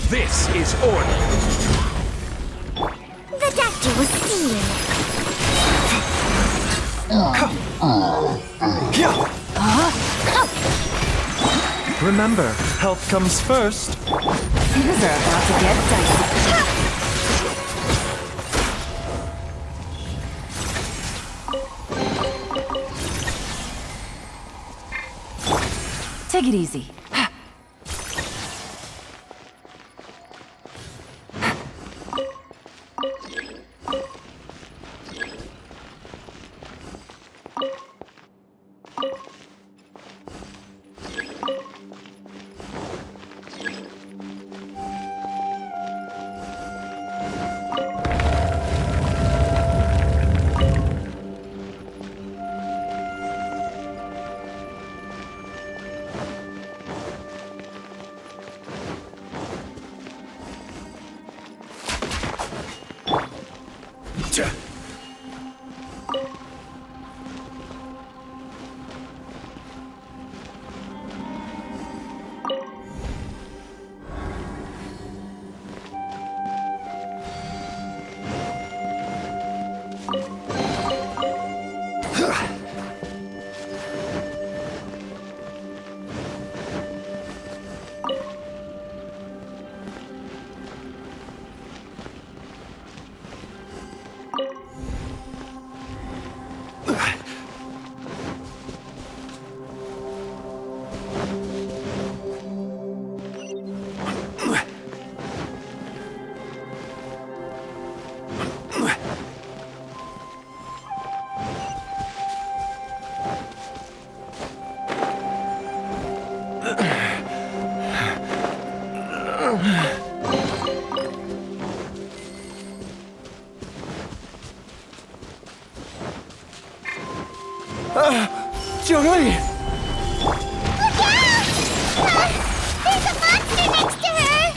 This is order. The doctor was seeing. Remember, health comes first. Things are about to get dicey. Take it easy. Jiangli! Look out! There's a monster next to her!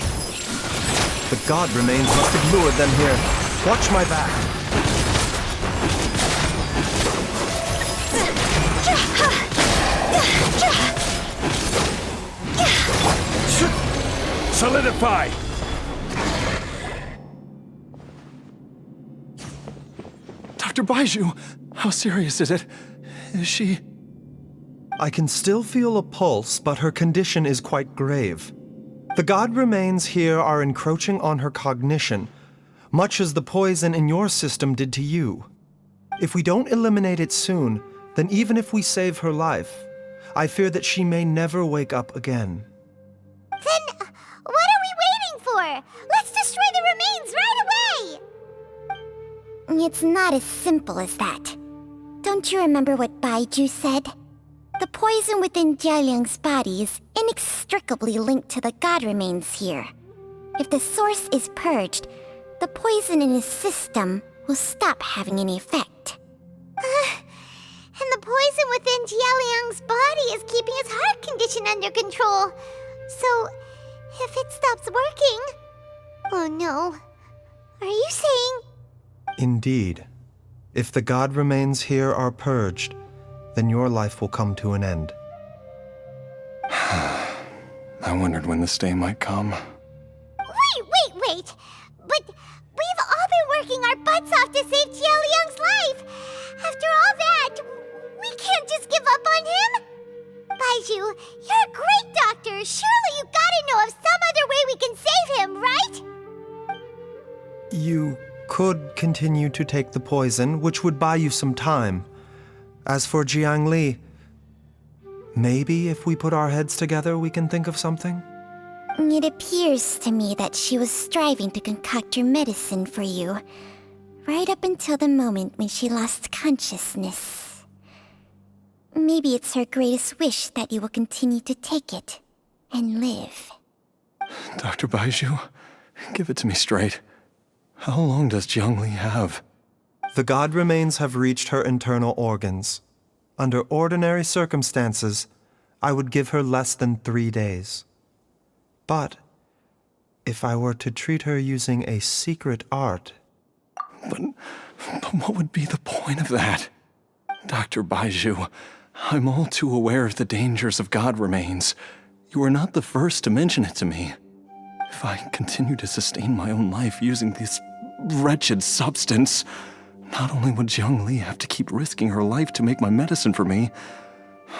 The god remains must have lured them here. Watch my back. Solidify! Dr. Baizhu, how serious is it? Is she... I can still feel a pulse, but her condition is quite grave. The god remains here are encroaching on her cognition, much as the poison in your system did to you. If we don't eliminate it soon, then even if we save her life, I fear that she may never wake up again. Then, what are we waiting for? Let's destroy the remains right away! It's not as simple as that. Don't you remember what Baizhu said? The poison within Jialiang's body is inextricably linked to the god remains here. If the source is purged, the poison in his system will stop having any effect. And the poison within Jialiang's body is keeping his heart condition under control. So, if it stops working... Oh no. Are you saying... Indeed. If the god remains here are purged, then your life will come to an end. I wondered when this day might come. Wait! But we've all been working our butts off to save Jialiang's life! After all that, we can't just give up on him! Baizhu, you're a great doctor! Surely you gotta know of some other way we can save him, right? You could continue to take the poison, which would buy you some time. As for Jiangli, maybe if we put our heads together, we can think of something? It appears to me that she was striving to concoct your medicine for you, right up until the moment when she lost consciousness. Maybe it's her greatest wish that you will continue to take it and live. Dr. Baizhu, give it to me straight. How long does Jiangli have? The god remains have reached her internal organs. Under ordinary circumstances, I would give her less than 3 days. But if I were to treat her using a secret art... But what would be the point of that? Dr. Baizhu, I'm all too aware of the dangers of god remains. You are not the first to mention it to me. If I continue to sustain my own life using this wretched substance, not only would Jiangli have to keep risking her life to make my medicine for me,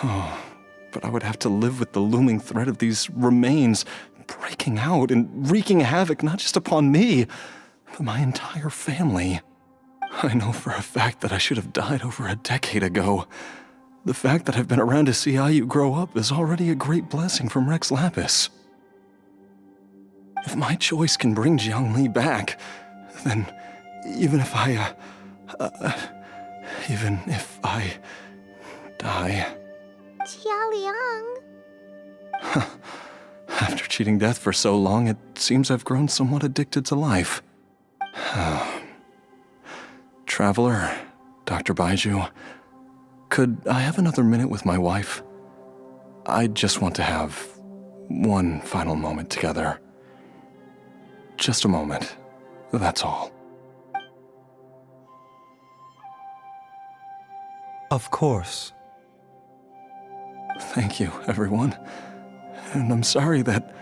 but I would have to live with the looming threat of these remains breaking out and wreaking havoc not just upon me, but my entire family. I know for a fact that I should have died over a decade ago, The fact that I've been around to see how you grow up is already a great blessing from Rex Lapis. If my choice can bring Jiangli back, then even if I die... Jialiang. After cheating death for so long, it seems I've grown somewhat addicted to life. Traveler, Dr. Baizhu, could I have another minute with my wife? I just want to have one final moment together. Just a moment, that's all. Of course. Thank you, everyone. And I'm sorry that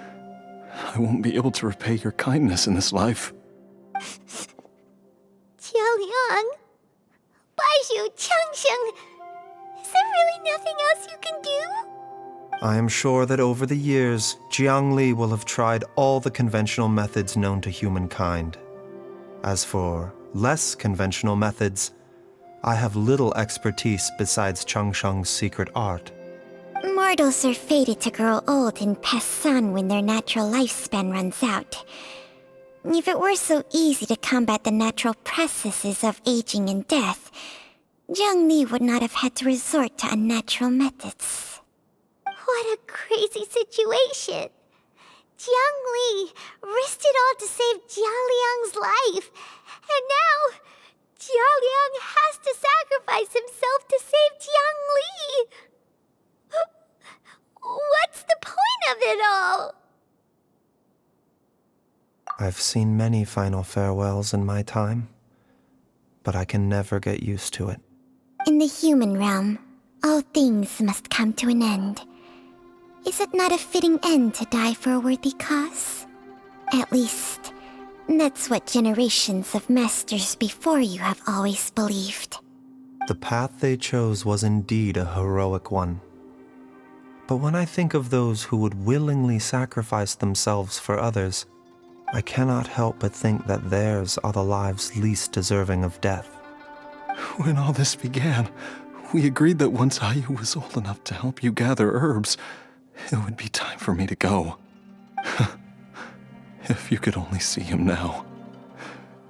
I won't be able to repay your kindness in this life. Jialiang. Baizhu, Changsheng. Is there really nothing else you can do? I am sure that over the years, Jiangli will have tried all the conventional methods known to humankind. As for less conventional methods, I have little expertise besides Changsheng's secret art. Mortals are fated to grow old and pass on when their natural lifespan runs out. If it were so easy to combat the natural processes of aging and death, Jiangli would not have had to resort to unnatural methods. What a crazy situation! Jiangli risked it all to save Jialiang's life, and now Jialiang has to sacrifice himself to save Jiangli! What's the point of it all? I've seen many final farewells in my time, but I can never get used to it. In the human realm, all things must come to an end. Is it not a fitting end to die for a worthy cause? At least, that's what generations of masters before you have always believed. The path they chose was indeed a heroic one. But when I think of those who would willingly sacrifice themselves for others, I cannot help but think that theirs are the lives least deserving of death. When all this began, we agreed that once Ayu was old enough to help you gather herbs, it would be time for me to go. If you could only see him now.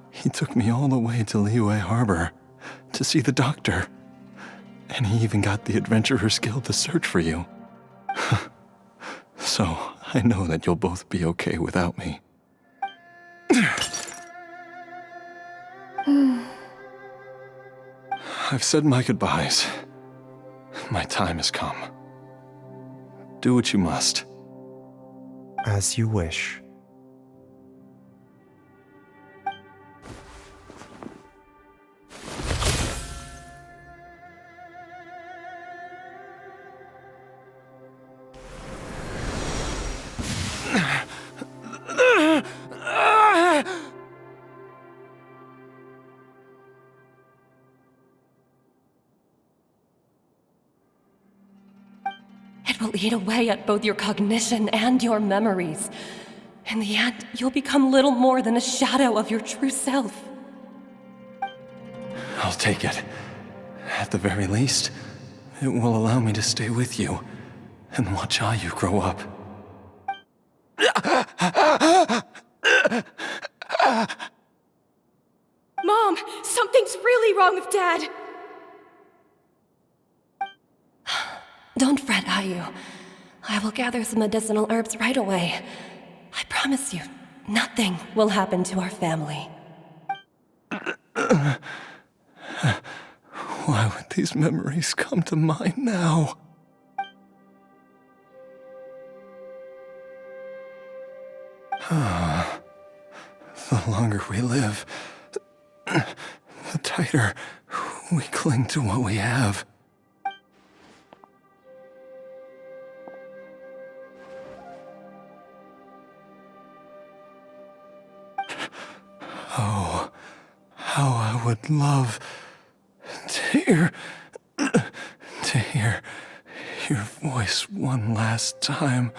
He took me all the way to Liyue Harbor to see the doctor, and he even got the Adventurers Guild to search for you. So, I know that you'll both be okay without me. I've said my goodbyes. My time has come. Do what you must. As you wish. Will eat away at both your cognition and your memories. In the end, you'll become little more than a shadow of your true self. I'll take it. At the very least, it will allow me to stay with you and watch Ayu grow up. Mom, something's really wrong with Dad. Don't fret, Ayu. I will gather some medicinal herbs right away. I promise you, nothing will happen to our family. Why would these memories come to mind now? The longer we live, the tighter we cling to what we have. Oh, how I would love to hear your voice one last time.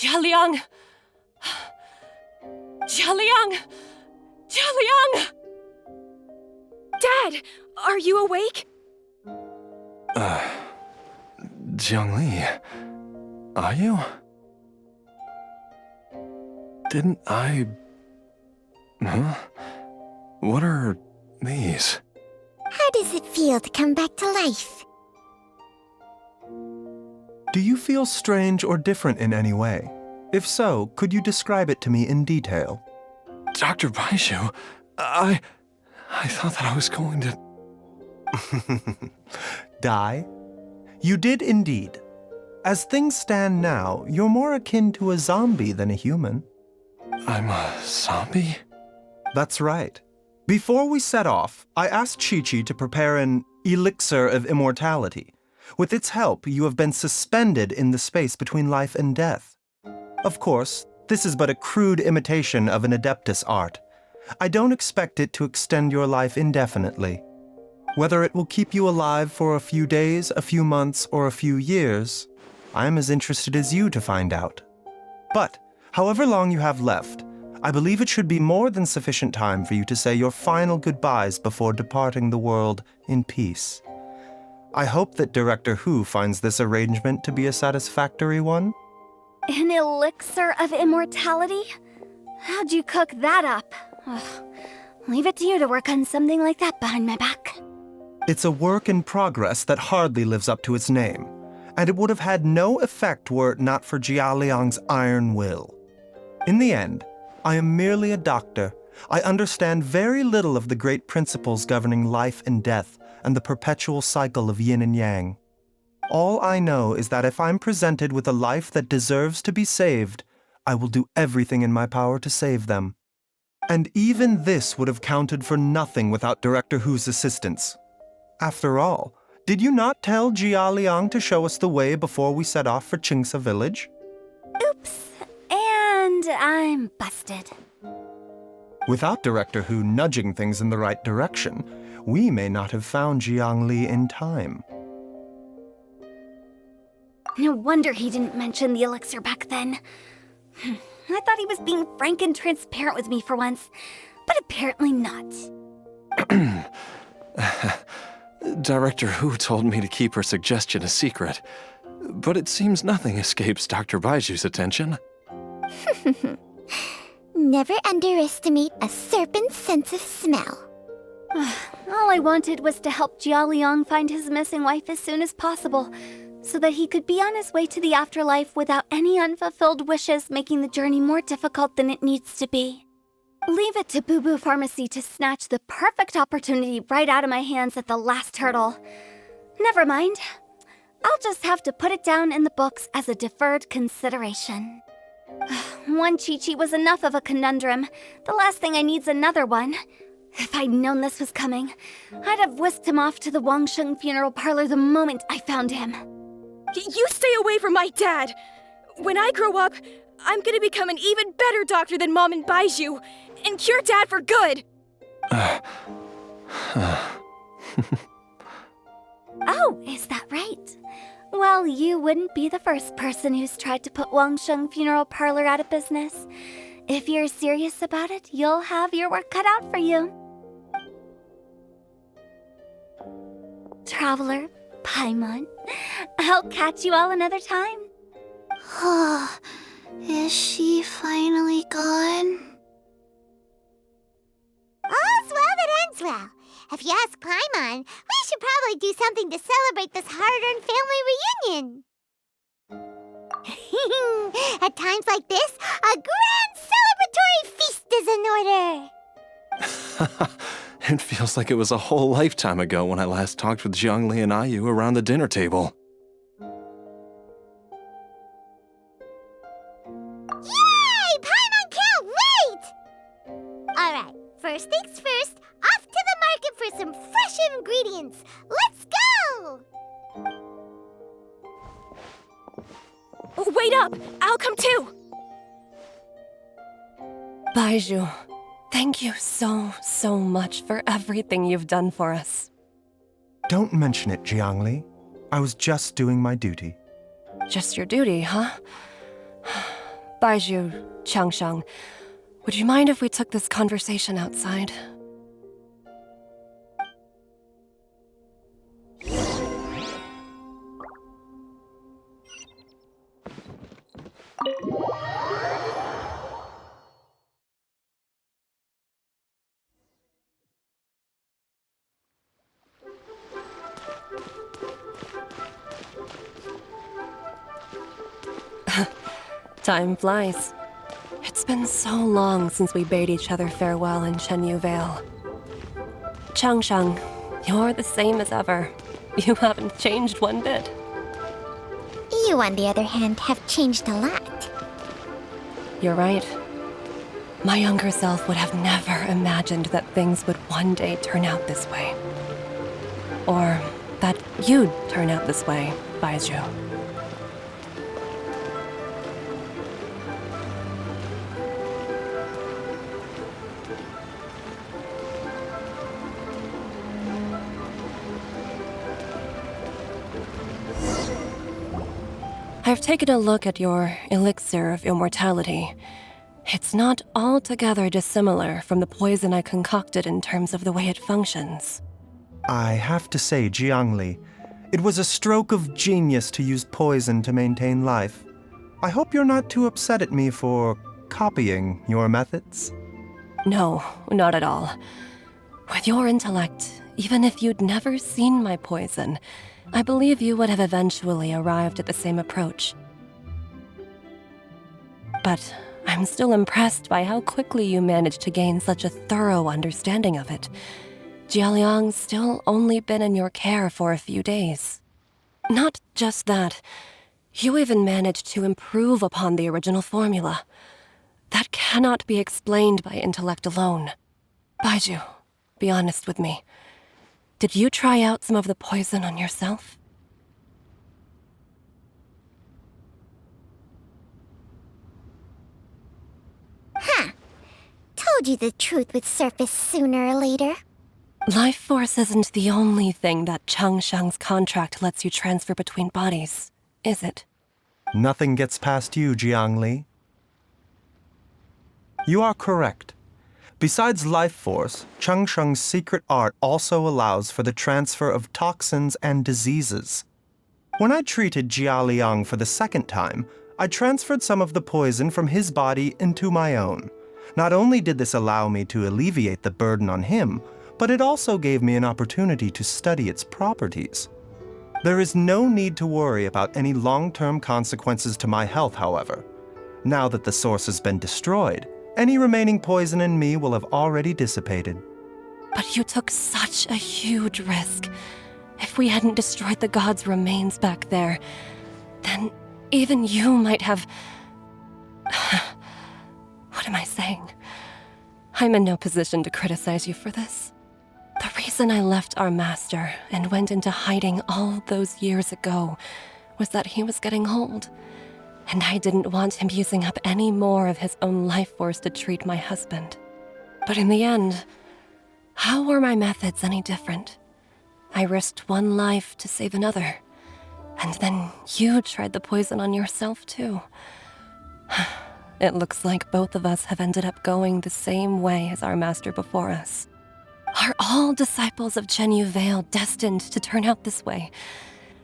Jialiang! Jialiang! Jialiang! Dad, are you awake? Jiangli, are you? Didn't I... Huh? What are these? How does it feel to come back to life? Do you feel strange or different in any way? If so, could you describe it to me in detail? Dr. Baizhu, I thought that I was going to... Die? You did indeed. As things stand now, you're more akin to a zombie than a human. I'm a zombie? That's right. Before we set off, I asked Chi-Chi to prepare an elixir of immortality. With its help, you have been suspended in the space between life and death. Of course, this is but a crude imitation of an Adeptus art. I don't expect it to extend your life indefinitely. Whether it will keep you alive for a few days, a few months, or a few years, I am as interested as you to find out. But, however long you have left, I believe it should be more than sufficient time for you to say your final goodbyes before departing the world in peace. I hope that Director Hu finds this arrangement to be a satisfactory one. An elixir of immortality? How'd you cook that up? Ugh. Leave it to you to work on something like that behind my back. It's a work in progress that hardly lives up to its name, and it would have had no effect were it not for Jialiang's iron will. In the end, I am merely a doctor. I understand very little of the great principles governing life and death and the perpetual cycle of yin and yang. All I know is that if I'm presented with a life that deserves to be saved, I will do everything in my power to save them. And even this would have counted for nothing without Director Hu's assistance. After all, did you not tell Jia Liang to show us the way before we set off for Qingsa village? Oops. And I'm busted. Without Director Hu nudging things in the right direction, we may not have found Jiangli in time. No wonder he didn't mention the elixir back then. I thought he was being frank and transparent with me for once, but apparently not. Director Hu told me to keep her suggestion a secret, but it seems nothing escapes Dr. Baizhu's attention. Never underestimate a serpent's sense of smell. All I wanted was to help Jialiang find his missing wife as soon as possible, so that he could be on his way to the afterlife without any unfulfilled wishes making the journey more difficult than it needs to be. Leave it to Boo Boo Pharmacy to snatch the perfect opportunity right out of my hands at the last hurdle. Never mind. I'll just have to put it down in the books as a deferred consideration. One Chi-Chi was enough of a conundrum. The last thing I need's another one. If I'd known this was coming, I'd have whisked him off to the Wangsheng funeral parlor the moment I found him. You stay away from my dad! When I grow up, I'm gonna become an even better doctor than Mom and Baizhu, and cure Dad for good! Oh, is that right? Well, you wouldn't be the first person who's tried to put Wangsheng Funeral Parlor out of business. If you're serious about it, you'll have your work cut out for you. Traveler, Paimon, I'll catch you all another time. Is she finally gone? All's well that ends well. If you ask Paimon, we should probably do something to celebrate this hard-earned family reunion. At times like this, a grand celebratory feast is in order. It feels like it was a whole lifetime ago when I last talked with Jiangli and Ayu around the dinner table. Yay! Paimon can't wait! Alright, first things first, off to the market for some fresh ingredients. Let's go! Wait up! I'll come too! Baizhu, thank you so much for everything you've done for us. Don't mention it, Jiangli. I was just doing my duty. Just your duty, huh? Baizhu, Changsheng, would you mind if we took this conversation outside? Time flies. It's been so long since we bade each other farewell in Chenyu Vale. Changsheng, you're the same as ever. You haven't changed one bit. You, on the other hand, have changed a lot. You're right. My younger self would have never imagined that things would one day turn out this way. Or that you'd turn out this way, Baizhu. I've taken a look at your elixir of immortality. It's not altogether dissimilar from the poison I concocted in terms of the way it functions. I have to say, Jiangli, it was a stroke of genius to use poison to maintain life. I hope you're not too upset at me for copying your methods. No, not at all. With your intellect, even if you'd never seen my poison, I believe you would have eventually arrived at the same approach. But I'm still impressed by how quickly you managed to gain such a thorough understanding of it. Jialiang's still only been in your care for a few days. Not just that, you even managed to improve upon the original formula. That cannot be explained by intellect alone. Baizhu, be honest with me. Did you try out some of the poison on yourself? Huh. Told you the truth would surface sooner or later. Life force isn't the only thing that Changsheng's contract lets you transfer between bodies, is it? Nothing gets past you, Jiangli. You are correct. Besides life force, Changsheng's secret art also allows for the transfer of toxins and diseases. When I treated Jia Liang for the second time, I transferred some of the poison from his body into my own. Not only did this allow me to alleviate the burden on him, but it also gave me an opportunity to study its properties. There is no need to worry about any long-term consequences to my health, however. Now that the source has been destroyed, any remaining poison in me will have already dissipated. But you took such a huge risk. If we hadn't destroyed the god's remains back there, then even you might have... What am I saying? I'm in no position to criticize you for this. The reason I left our master and went into hiding all those years ago was that he was getting old, and I didn't want him using up any more of his own life force to treat my husband. But in the end, how were my methods any different? I risked one life to save another, and then you tried the poison on yourself too. It looks like both of us have ended up going the same way as our master before us. Are all disciples of Chenyu Vale destined to turn out this way?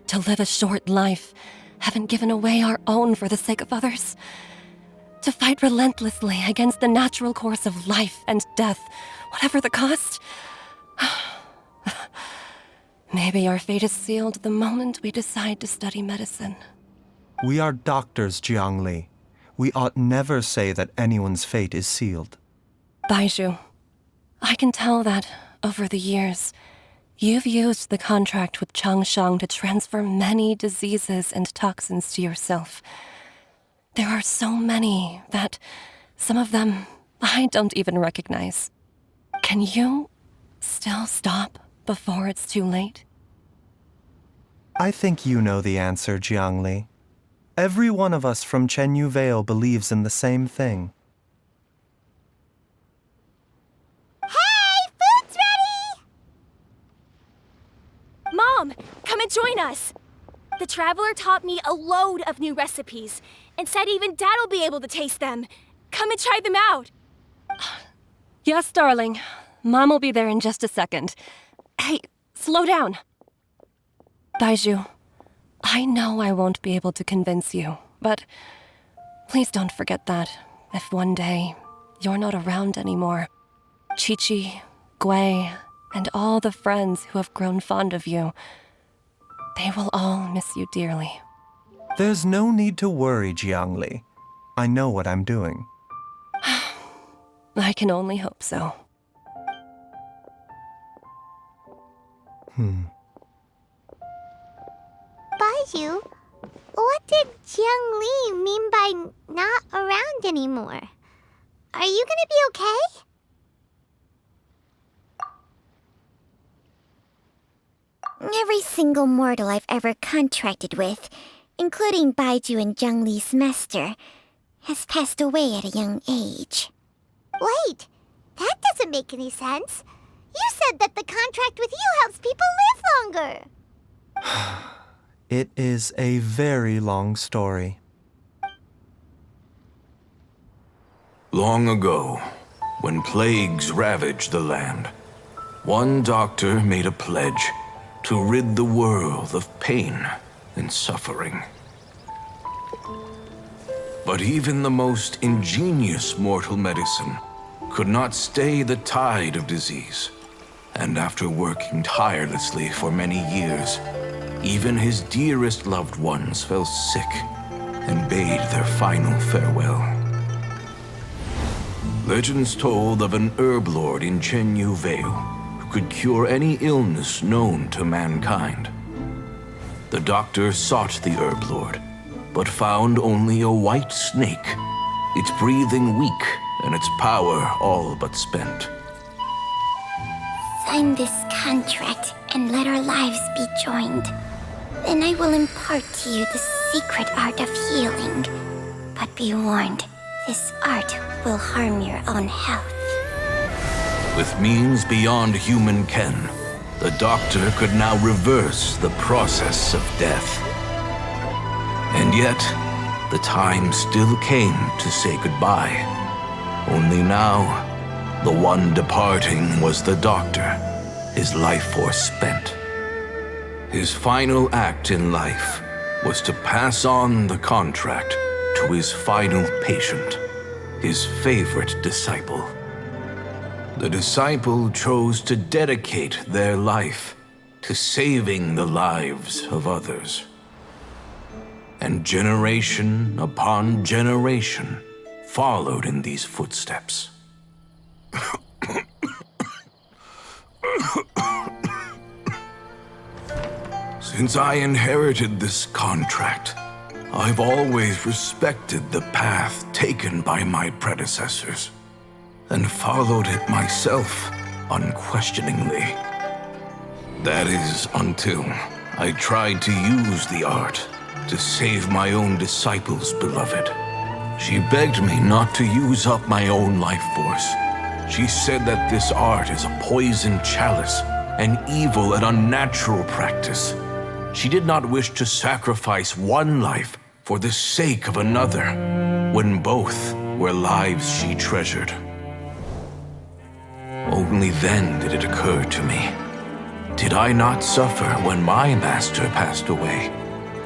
To live a short life, having given away our own for the sake of others? To fight relentlessly against the natural course of life and death, whatever the cost? Maybe our fate is sealed the moment we decide to study medicine. We are doctors, Jiangli. We ought never say that anyone's fate is sealed. Baizhu, I can tell that, over the years, you've used the contract with Changsheng to transfer many diseases and toxins to yourself. There are so many that, some of them, I don't even recognize. Can you still stop before it's too late? I think you know the answer, Jiangli. Every one of us from Chenyu Vale believes in the same thing. Hey, food's ready! Mom, come and join us. The Traveler taught me a load of new recipes and said even Dad'll be able to taste them. Come and try them out. Yes, darling. Mom will be there in just a second. Hey, slow down. Baizhu, I know I won't be able to convince you, but please don't forget that if one day you're not around anymore, Chi-Chi, Gui, and all the friends who have grown fond of you, they will all miss you dearly. There's no need to worry, Jiangli. I know what I'm doing. I can only hope so. Baizhu, what did Jiang Li mean by not around anymore? Are you gonna be okay? Every single mortal I've ever contracted with, including Baizhu and Jiang Li's master, has passed away at a young age. Wait, that doesn't make any sense. You said that the contract with you helps people live longer. It is a very long story. Long ago, when plagues ravaged the land, one doctor made a pledge to rid the world of pain and suffering. But even the most ingenious mortal medicine could not stay the tide of disease. And after working tirelessly for many years, even his dearest loved ones fell sick and bade their final farewell. Legends told of an herb lord in Chenyu Vale who could cure any illness known to mankind. The doctor sought the herb lord, but found only a white snake, its breathing weak and its power all but spent. Sign this contract and let our lives be joined. Then I will impart to you the secret art of healing. But be warned, this art will harm your own health. With means beyond human ken, the doctor could now reverse the process of death. And yet, the time still came to say goodbye. Only now, the one departing was the doctor, his life force spent. His final act in life was to pass on the contract to his final patient, his favorite disciple. The disciple chose to dedicate their life to saving the lives of others. And generation upon generation followed in these footsteps. Since I inherited this contract, I've always respected the path taken by my predecessors and followed it myself unquestioningly. That is until I tried to use the art to save my own disciple's beloved. She begged me not to use up my own life force. She said that this art is a poison chalice, an evil and unnatural practice. She did not wish to sacrifice one life for the sake of another, when both were lives she treasured. Only then did it occur to me, did I not suffer when my master passed away,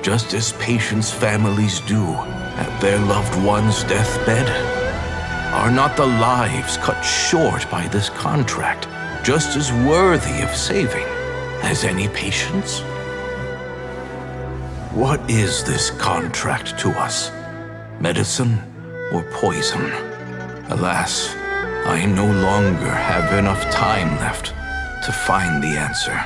just as patients' families do at their loved one's deathbed? Are not the lives cut short by this contract just as worthy of saving as any patients? What is this contract to us? Medicine or poison? Alas, I no longer have enough time left to find the answer.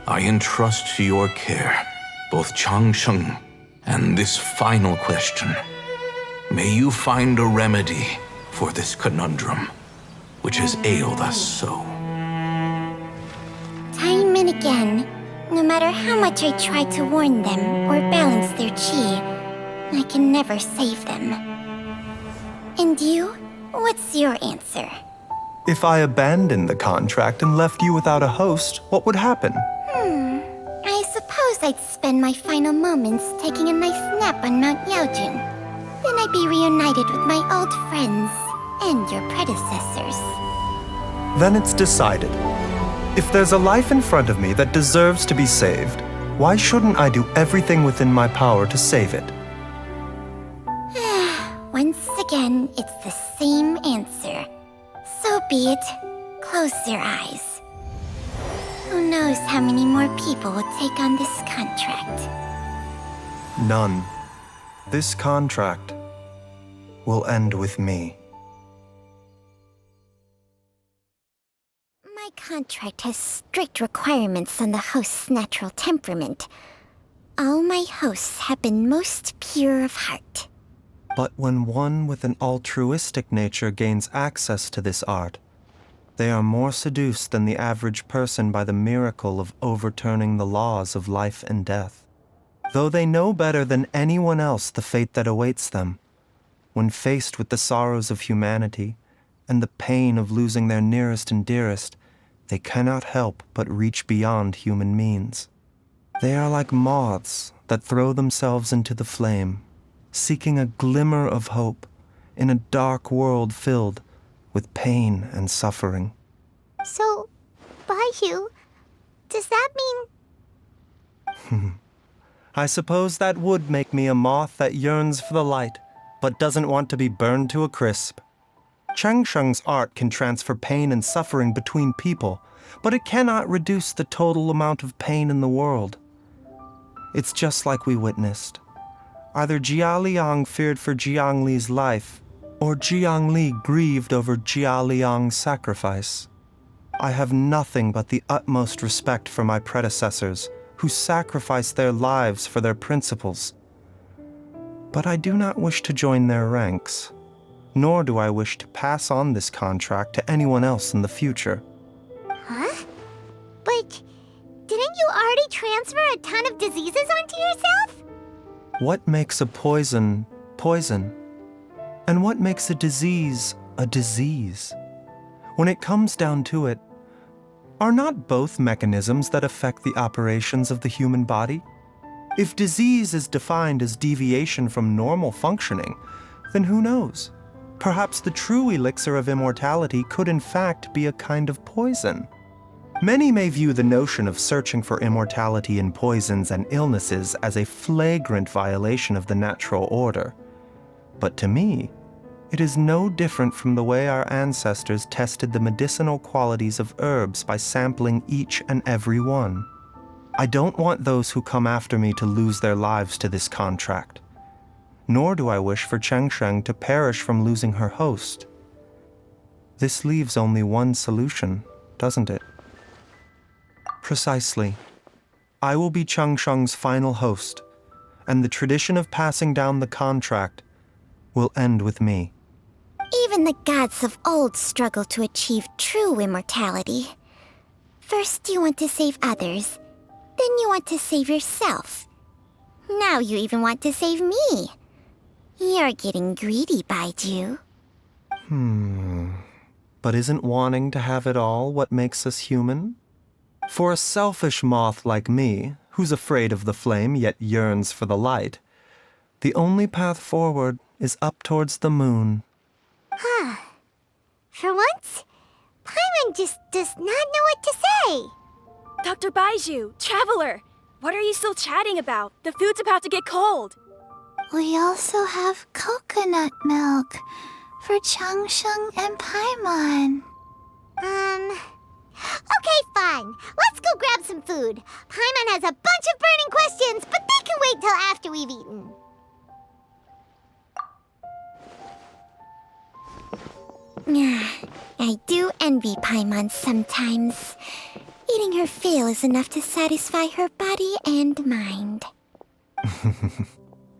I entrust to your care both Changsheng and this final question. May you find a remedy for this conundrum, which has ailed us so. Time and again, no matter how much I try to warn them or balance their chi, I can never save them. And you? What's your answer? If I abandoned the contract and left you without a host, what would happen? I suppose suppose I'd spend my final moments taking a nice nap on Mount Yaojun. Then I'd be reunited with my old friends and your predecessors. Then it's decided. If there's a life in front of me that deserves to be saved, why shouldn't I do everything within my power to save it? Once again, it's the same answer. So be it. Close your eyes. Who knows how many more people will take on this contract? None. This contract will end with me. My contract has strict requirements on the host's natural temperament. All my hosts have been most pure of heart. But when one with an altruistic nature gains access to this art, they are more seduced than the average person by the miracle of overturning the laws of life and death. Though they know better than anyone else the fate that awaits them, when faced with the sorrows of humanity and the pain of losing their nearest and dearest, they cannot help but reach beyond human means. They are like moths that throw themselves into the flame, seeking a glimmer of hope in a dark world filled with pain and suffering. So, Baizhu, does that mean... I suppose that would make me a moth that yearns for the light, but doesn't want to be burned to a crisp. Cheng Sheng's art can transfer pain and suffering between people, but it cannot reduce the total amount of pain in the world. It's just like we witnessed. Either Jia Liang feared for Jiang Li's life, or Jiang Li grieved over Jia Liang's sacrifice. I have nothing but the utmost respect for my predecessors, who sacrificed their lives for their principles. But I do not wish to join their ranks, nor do I wish to pass on this contract to anyone else in the future. Huh? But didn't you already transfer a ton of diseases onto yourself? What makes a poison poison? And what makes a disease a disease? When it comes down to it, are not both mechanisms that affect the operations of the human body? If disease is defined as deviation from normal functioning, then who knows? Perhaps the true elixir of immortality could in fact be a kind of poison. Many may view the notion of searching for immortality in poisons and illnesses as a flagrant violation of the natural order. But to me, it is no different from the way our ancestors tested the medicinal qualities of herbs by sampling each and every one. I don't want those who come after me to lose their lives to this contract. Nor do I wish for Cheng Sheng to perish from losing her host. This leaves only one solution, doesn't it? Precisely. I will be Cheng Sheng's final host, and the tradition of passing down the contract will end with me. Even the gods of old struggle to achieve true immortality. First you want to save others, then you want to save yourself. Now you even want to save me. You're getting greedy, Baizhu. But isn't wanting to have it all what makes us human? For a selfish moth like me, who's afraid of the flame yet yearns for the light, the only path forward is up towards the moon. For once, Paimon just does not know what to say. Dr. Baizhu, Traveler, what are you still chatting about? The food's about to get cold. We also have coconut milk for Cheng Sheng and Paimon. Okay, fine. Let's go grab some food. Paimon has a bunch of burning questions, but they can wait till after we've eaten. I do envy Paimon sometimes. Eating her fill is enough to satisfy her body and mind.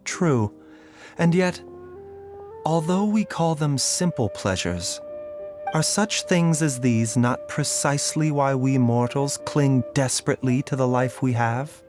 True. And yet, although we call them simple pleasures, are such things as these not precisely why we mortals cling desperately to the life we have?